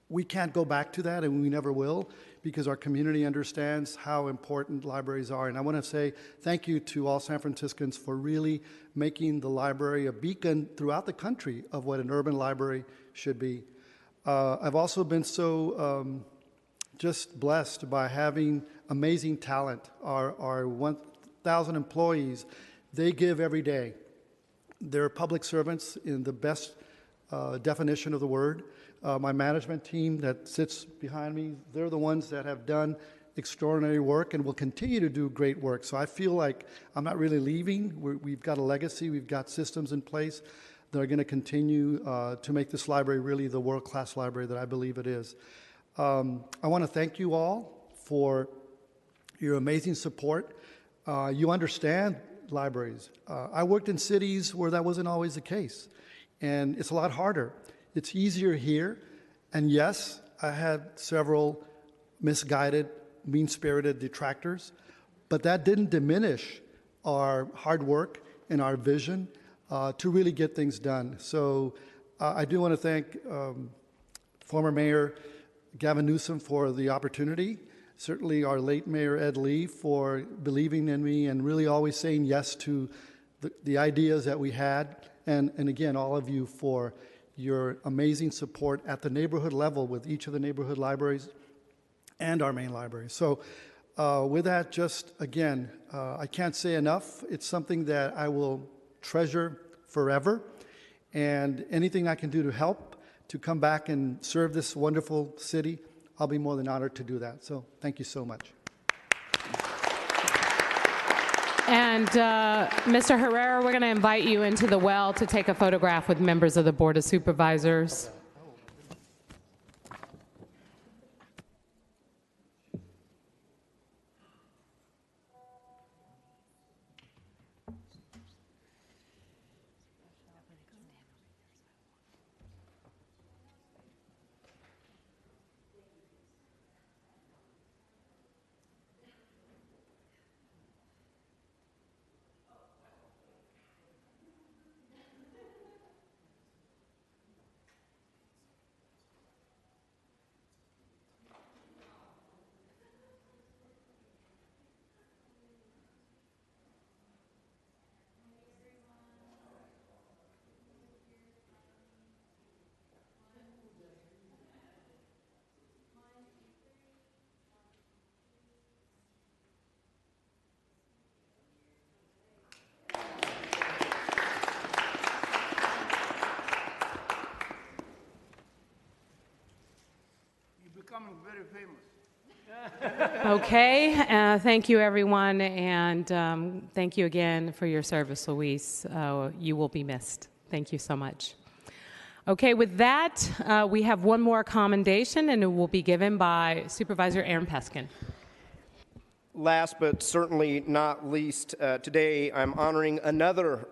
We can't go back to that, and we never will, because our community understands how important libraries are. And I want to say thank you to all San Franciscans for really making the library a beacon throughout the country of what an urban library should be. I've also been so just blessed by having amazing talent. Our 1,000 employees, they give every day. They're public servants in the best definition of the word. My management team that sits behind me, they're the ones that have done extraordinary work and will continue to do great work. So I feel like I'm not really leaving. We've got a legacy. We've got systems in place that are going to continue to make this library really the world-class library that I believe it is. I want to thank you all for your amazing support. You understand libraries. I worked in cities where that wasn't always the case, and it's a lot harder. It's easier here, and yes, I had several misguided, mean-spirited detractors, but that didn't diminish our hard work and our vision to really get things done. So I do want to thank former Mayor Gavin Newsom for the opportunity, certainly our late Mayor Ed Lee for believing in me and really always saying yes to the ideas that we had, and again, all of you for your amazing support at the neighborhood level with each of the neighborhood libraries and our main library. So with that, just again, I can't say enough. It's something that I will treasure forever, and anything I can do to help to come back and serve this wonderful city, I'll be more than honored to do that. So thank you so much. And Mr. Herrera, we're going to invite you into the well to take a photograph with members of the Board of Supervisors. Okay, thank you, everyone, and thank you again for your service, Luis. You will be missed. Thank you so much. Okay, with that, we have one more commendation, and it will be given by Supervisor Aaron Peskin. Last but certainly not least, today I'm honoring another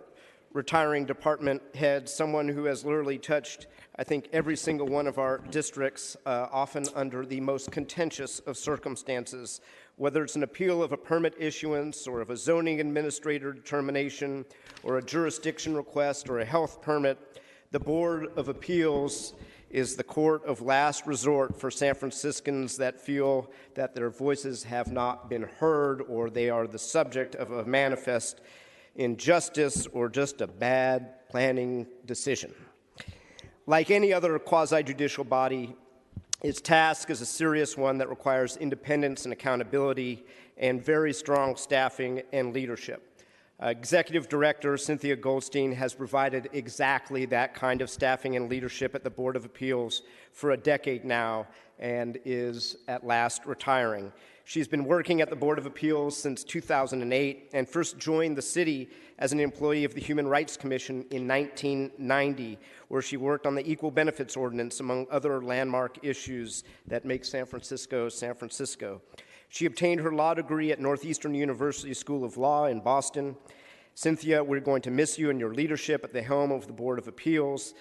retiring department head, someone who has literally touched, I think, every single one of our districts, often under the most contentious of circumstances, whether it's an appeal of a permit issuance or of a zoning administrator determination or a jurisdiction request or a health permit. The Board of Appeals is the court of last resort for San Franciscans that feel that their voices have not been heard or they are the subject of a manifest injustice or just a bad planning decision. Like any other quasi-judicial body, its task is a serious one that requires independence and accountability and very strong staffing and leadership. Executive Director Cynthia Goldstein has provided exactly that kind of staffing and leadership at the Board of Appeals for a decade now and is at last retiring. She's been working at the Board of Appeals since 2008 and first joined the city as an employee of the Human Rights Commission in 1990, where she worked on the Equal Benefits Ordinance, among other landmark issues that make San Francisco, San Francisco. She obtained her law degree at Northeastern University School of Law in Boston. Cynthia, we're going to miss you and your leadership at the helm of the Board of Appeals.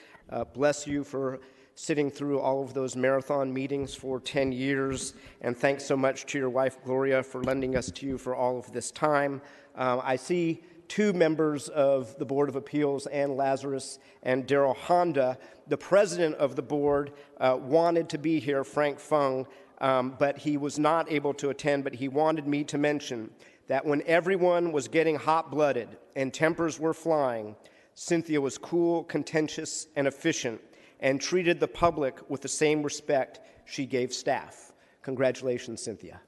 Bless you for sitting through all of those marathon meetings for 10 years, and thanks so much to your wife, Gloria, for lending us to you for all of this time. I see two members of the Board of Appeals, Ann Lazarus and Daryl Honda. The president of the board wanted to be here, Frank Fung, but he was not able to attend, but he wanted me to mention that when everyone was getting hot-blooded and tempers were flying, Cynthia was cool, contentious, and efficient, and treated the public with the same respect she gave staff. Congratulations, Cynthia.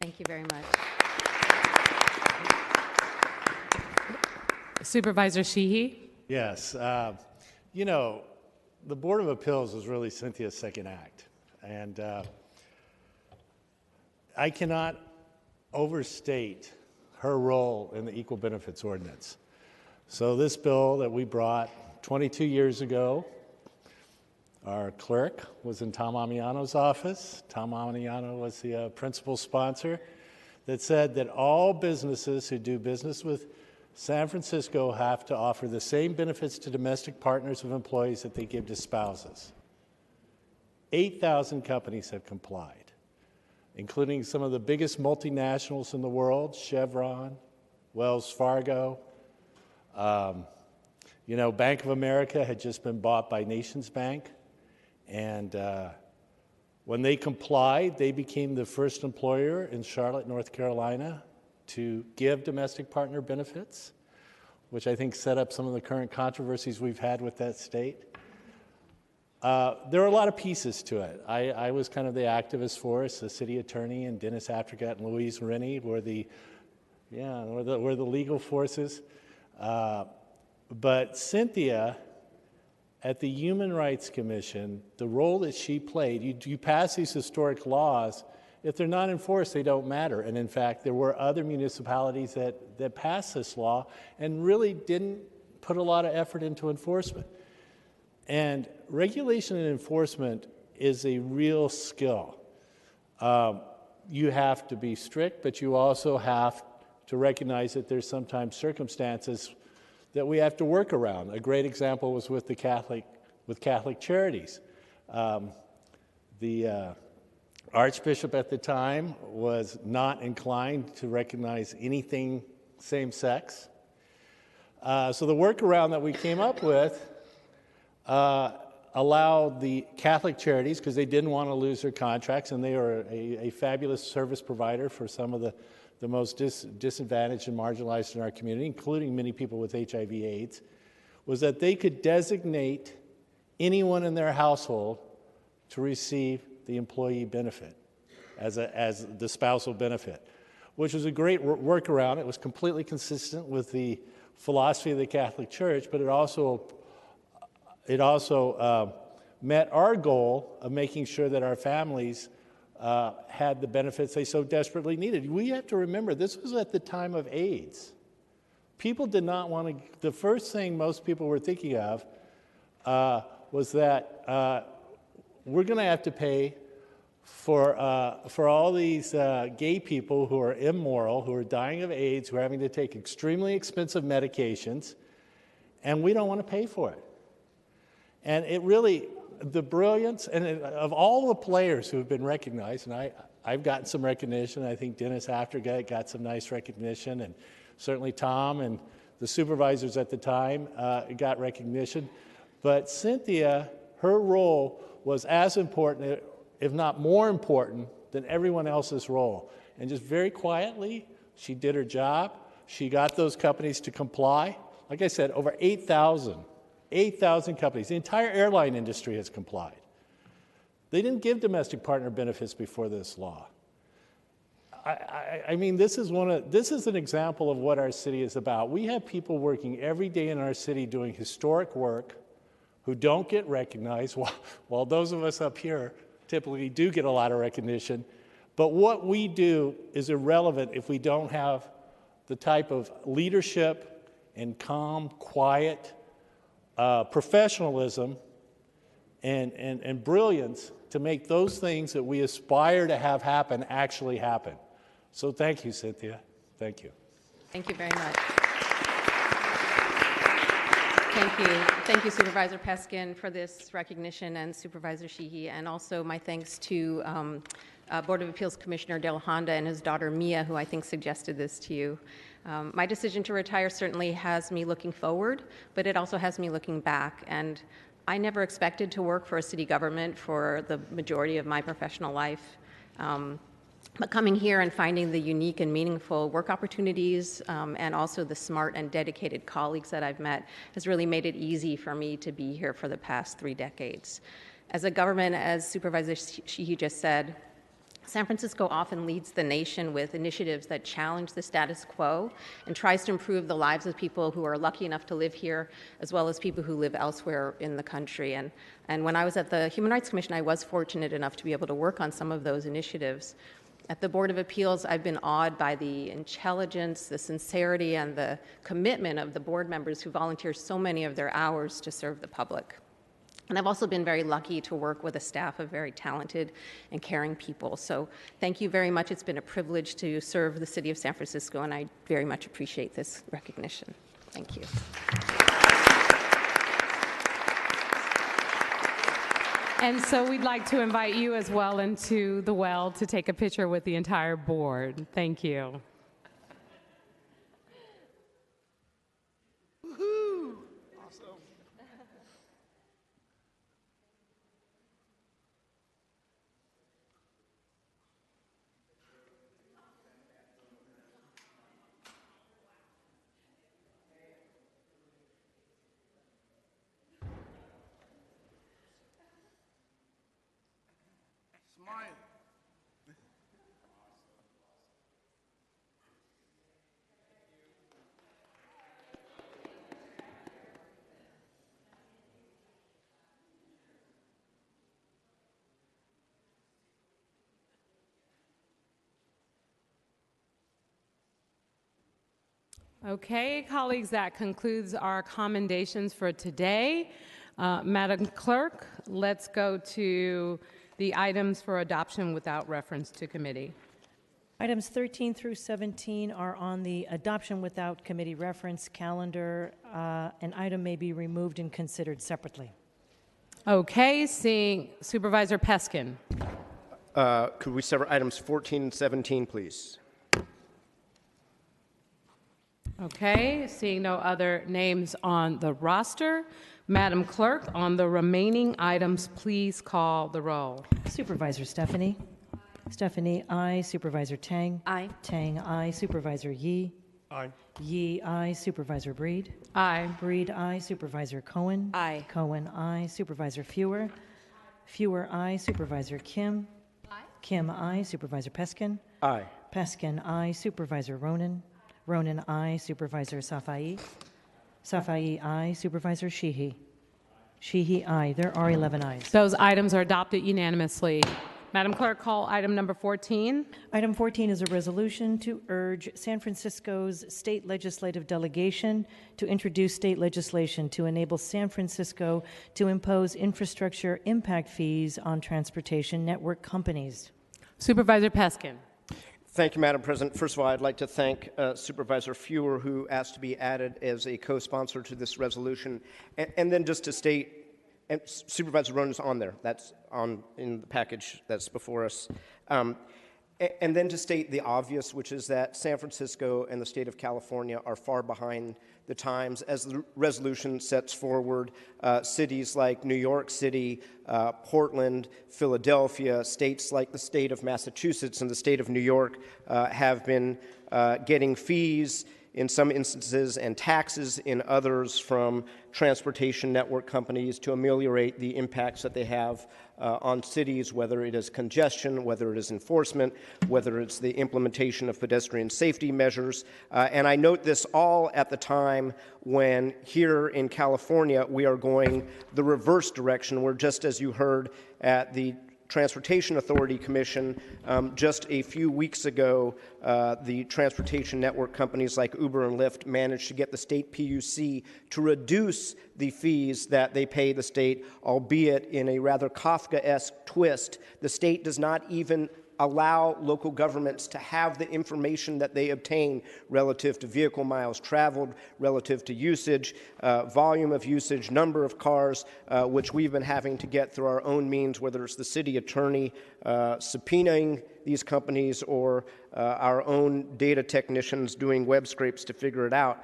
Thank you very much. Supervisor Sheehy? Yes. You know, the Board of Appeals is really Cynthia's second act. And I cannot overstate her role in the Equal Benefits Ordinance. So this bill that we brought 22 years ago, our clerk was in Tom Amiano's office. Tom Amiano was the principal sponsor that said that all businesses who do business with San Francisco have to offer the same benefits to domestic partners of employees that they give to spouses. 8,000 companies have complied, including some of the biggest multinationals in the world, Chevron, Wells Fargo. You know, Bank of America had just been bought by Nations Bank. And when they complied, they became the first employer in Charlotte, North Carolina, to give domestic partner benefits, which I think set up some of the current controversies we've had with that state. There are a lot of pieces to it. I was kind of the activist force. The city attorney and Dennis Africat and Louise Rennie were the legal forces. But Cynthia at the Human Rights Commission, the role that she played, you pass these historic laws, if they're not enforced, they don't matter. And in fact, there were other municipalities that passed this law and really didn't put a lot of effort into enforcement. And regulation and enforcement is a real skill. You have to be strict, but you also have to recognize that there's sometimes circumstances that we have to work around. A great example was with Catholic charities. The Archbishop at the time was not inclined to recognize anything same-sex. So the workaround that we came up with allowed the Catholic charities, because they didn't want to lose their contracts, and they are a fabulous service provider for some of the most disadvantaged and marginalized in our community, including many people with HIV/AIDS, was that they could designate anyone in their household to receive the employee benefit as the spousal benefit, which was a great workaround. It was completely consistent with the philosophy of the Catholic Church, but it also met our goal of making sure that our families had the benefits they so desperately needed. We have to remember, this was at the time of AIDS. People did not want to, the first thing most people were thinking of was that we're going to have to pay for all these gay people who are immoral, who are dying of AIDS, who are having to take extremely expensive medications, and we don't want to pay for it. And it really, the brilliance, and of all the players who have been recognized, and I've gotten some recognition. I think Dennis Aftergate got some nice recognition, and certainly Tom and the supervisors at the time got recognition. But Cynthia, her role was as important, if not more important, than everyone else's role. And just very quietly, she did her job. She got those companies to comply. Like I said, over 8,000 companies. The entire airline industry has complied. They didn't give domestic partner benefits before this law. I mean, this is an example of what our city is about. We have people working every day in our city doing historic work who don't get recognized, while those of us up here typically do get a lot of recognition. But what we do is irrelevant if we don't have the type of leadership and calm, quiet, professionalism and brilliance to make those things that we aspire to have happen actually happen. So thank you, Cynthia. Thank you. Thank you very much. Thank you. Thank you, Supervisor Peskin, for this recognition, and Supervisor Sheehy, and also my thanks to Board of Appeals Commissioner Del Honda and his daughter Mia, who I think suggested this to you. My decision to retire certainly has me looking forward, but it also has me looking back. And I never expected to work for a city government for the majority of my professional life. But coming here and finding the unique and meaningful work opportunities and also the smart and dedicated colleagues that I've met has really made it easy for me to be here for the past 3 decades. As a government, as Supervisor Sheehy just said, San Francisco often leads the nation with initiatives that challenge the status quo and tries to improve the lives of people who are lucky enough to live here, as well as people who live elsewhere in the country. And when I was at the Human Rights Commission, I was fortunate enough to be able to work on some of those initiatives. At the Board of Appeals, I've been awed by the intelligence, the sincerity, and the commitment of the board members who volunteer so many of their hours to serve the public. And I've also been very lucky to work with a staff of very talented and caring people. So thank you very much. It's been a privilege to serve the city of San Francisco, and I very much appreciate this recognition. Thank you. And so we'd like to invite you as well into the well to take a picture with the entire board. Thank you. Woohoo! Awesome. Smile. Okay, colleagues, that concludes our commendations for today. Madam Clerk, let's go to the items for adoption without reference to committee. Items 13 through 17 are on the adoption without committee reference calendar. An item may be removed and considered separately. Okay, seeing Supervisor Peskin. Could we sever items 14 and 17, please? Okay, seeing no other names on the roster, Madam Clerk, on the remaining items, please call the roll. Supervisor Stephanie. Stephanie, aye. Supervisor Tang. Aye. Tang, aye. Supervisor Yee. Aye. Yee, aye. Supervisor Breed. Aye. Breed, aye. Supervisor Cohen. Aye. Cohen, aye. Supervisor Fewer. Fewer, aye. Supervisor Kim. Aye. Kim, aye. Supervisor Peskin. Aye. Peskin, aye. Supervisor Ronan. Ronan, aye. Supervisor Safai. Safai, aye. Supervisor Sheehy. Sheehy, aye. There are 11 ayes. Those items are adopted unanimously. Madam Clerk, call item number 14. Item 14 is a resolution to urge San Francisco's state legislative delegation to introduce state legislation to enable San Francisco to impose infrastructure impact fees on transportation network companies. Supervisor Peskin. Thank you, Madam President. First of all, I'd like to thank Supervisor Fewer, who asked to be added as a co-sponsor to this resolution. And then just to state, and Supervisor Ronan is on there. That's in the package that's before us. And then to state the obvious, which is that San Francisco and the state of California are far behind the times. As the resolution sets forward, cities like New York City, Portland, Philadelphia, states like the state of Massachusetts and the state of New York have been getting fees in some instances and taxes in others from transportation network companies to ameliorate the impacts that they have on cities, whether it is congestion, whether it is enforcement, whether it's the implementation of pedestrian safety measures. And I note this all at the time when here in California we are going the reverse direction, where just as you heard at the Transportation Authority Commission, just a few weeks ago, the transportation network companies like Uber and Lyft managed to get the state PUC to reduce the fees that they pay the state, albeit in a rather Kafkaesque twist. The state does not even allow local governments to have the information that they obtain relative to vehicle miles traveled, relative to usage, volume of usage, number of cars, which we've been having to get through our own means, whether it's the city attorney subpoenaing these companies or our own data technicians doing web scrapes to figure it out.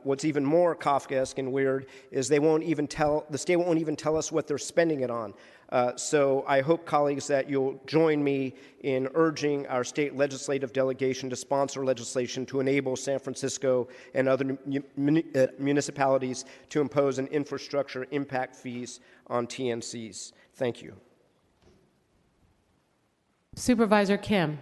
What's even more Kafkaesque and weird is the state won't even tell us what they're spending it on. So I hope, colleagues, that you'll join me in urging our state legislative delegation to sponsor legislation to enable San Francisco and other municipalities to impose an infrastructure impact fees on TNCs. Thank you. Supervisor Kim.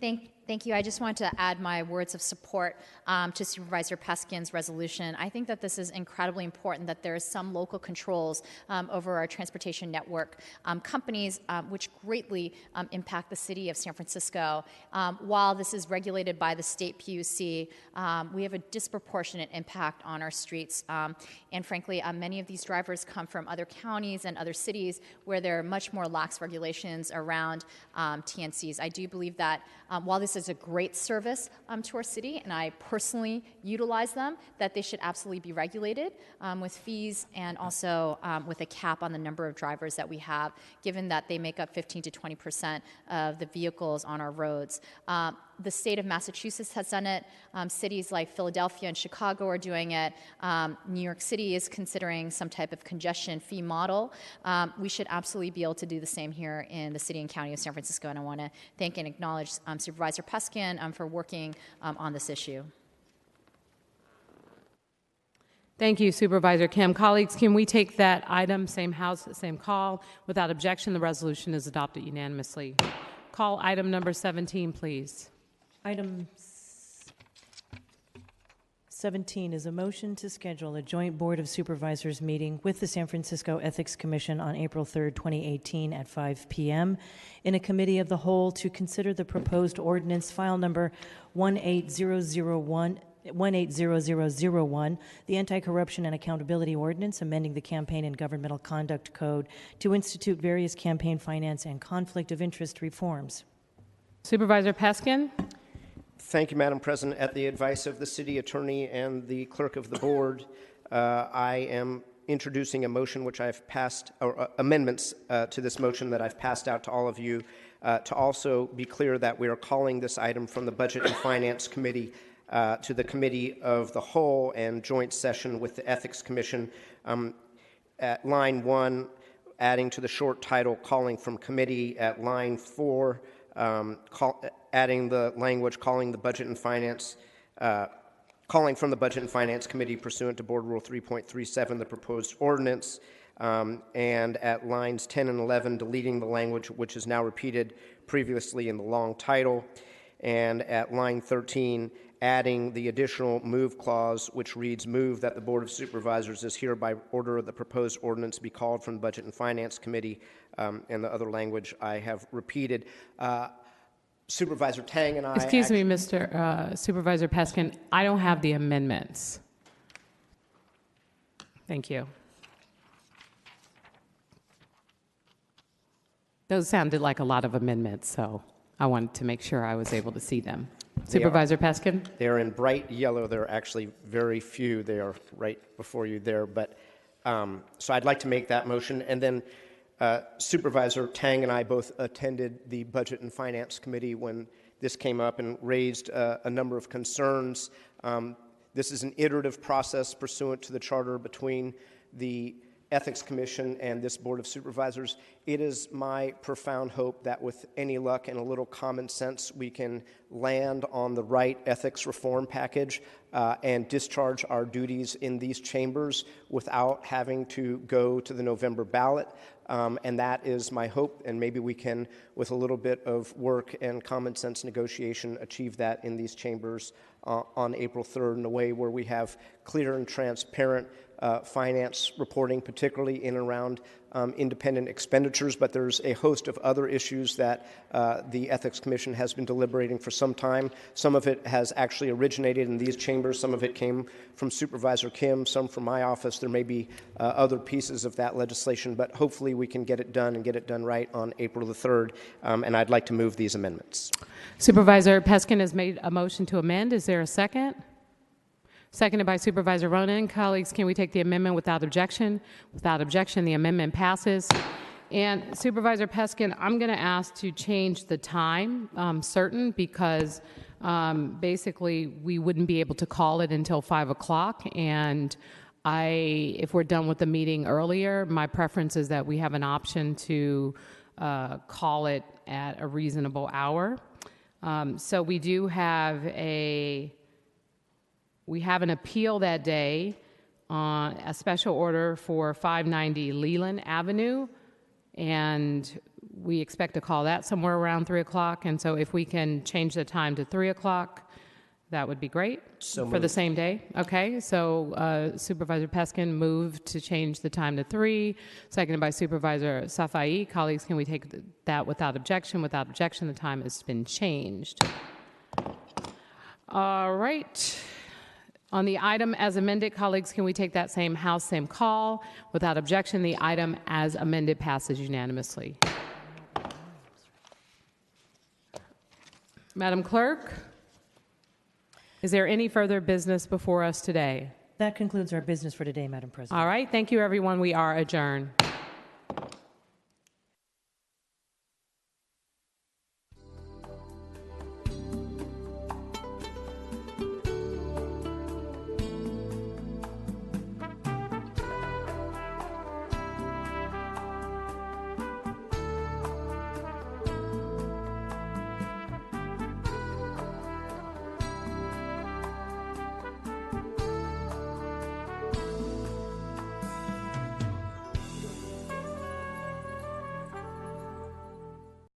Thank you. I just want to add my words of support to Supervisor Peskin's resolution. I think that this is incredibly important, that there is some local controls over our transportation network companies, which greatly impact the city of San Francisco. While this is regulated by the state PUC, we have a disproportionate impact on our streets. And frankly, many of these drivers come from other counties and other cities where there are much more lax regulations around TNCs. I do believe that while this is a great service to our city, and I personally utilize them, that they should absolutely be regulated with fees and also with a cap on the number of drivers that we have, given that they make up 15 to 20% of the vehicles on our roads. The state of Massachusetts has done it. Cities like Philadelphia and Chicago are doing it. New York City is considering some type of congestion fee model. We should absolutely be able to do the same here in the city and county of San Francisco, and I want to thank and acknowledge Supervisor Peskin for working on this issue. Thank you, Supervisor Kim. Colleagues, can we take that item, same house, same call? Without objection, the resolution is adopted unanimously. Call item number 17, please. Item 17 is a motion to schedule a joint Board of Supervisors meeting with the San Francisco Ethics Commission on April 3rd, 2018 at 5 p.m. in a committee of the whole to consider the proposed ordinance file number 180001, the Anti-Corruption and Accountability Ordinance, amending the Campaign and Governmental Conduct Code to institute various campaign finance and conflict of interest reforms. Supervisor Peskin? Thank you, Madam President. At the advice of the City Attorney and the Clerk of the Board, I am introducing a motion which I've passed, or amendments to this motion that I've passed out to all of you, to also be clear that we are calling this item from the Budget and Finance Committee to the Committee of the Whole and joint session with the Ethics Commission. At line 1, adding to the short title, calling from committee. At line 4, adding the language calling from the Budget and Finance Committee pursuant to Board Rule 3.37, the proposed ordinance. And at lines 10 and 11, deleting the language which is now repeated previously in the long title. And at line 13, adding the additional move clause, which reads, move that the Board of Supervisors is hereby order the proposed ordinance be called from the Budget and Finance Committee, and the other language I have repeated. Supervisor Tang and I... Excuse me, Mr. Supervisor Peskin, I don't have the amendments. Thank you. Those sounded like a lot of amendments, so I wanted to make sure I was able to see them. Supervisor Peskin? They're in bright yellow. There are actually very few. They are right before you there. But so I'd like to make that motion. And then Supervisor Tang and I both attended the Budget and Finance Committee when this came up and raised a number of concerns. This is an iterative process pursuant to the charter between the Ethics Commission and this Board of Supervisors. It is my profound hope that with any luck and a little common sense, we can land on the right ethics reform package and discharge our duties in these chambers without having to go to the November ballot. And that is my hope, and maybe we can, with a little bit of work and common sense negotiation, achieve that in these chambers on April 3rd in a way where we have clear and transparent finance reporting, particularly in and around independent expenditures, but there's a host of other issues that the Ethics Commission has been deliberating for some time. Some of it has actually originated in these chambers. Some of it came from Supervisor Kim, some from my office. There may be other pieces of that legislation, but hopefully we can get it done and get it done right on April the 3rd, and I'd like to move these amendments. Supervisor Peskin has made a motion to amend. Is there a second? Seconded by Supervisor Ronan. Colleagues, can we take the amendment without objection? Without objection, the amendment passes. And Supervisor Peskin, I'm going to ask to change the time certain because basically we wouldn't be able to call it until 5 o'clock. And if we're done with the meeting earlier, my preference is that we have an option to call it at a reasonable hour. So we do have an appeal that day on a special order for 590 Leland Avenue, and we expect to call that somewhere around 3 o'clock. And so if we can change the time to 3 o'clock, that would be great for the same day. Okay, so Supervisor Peskin moved to change the time to 3, seconded by Supervisor Safai. Colleagues, can we take that without objection? Without objection, the time has been changed. All right. On the item as amended, colleagues, can we take that same House, same call? Without objection, the item as amended passes unanimously. Madam Clerk, is there any further business before us today? That concludes our business for today, Madam President. All right. Thank you, everyone. We are adjourned.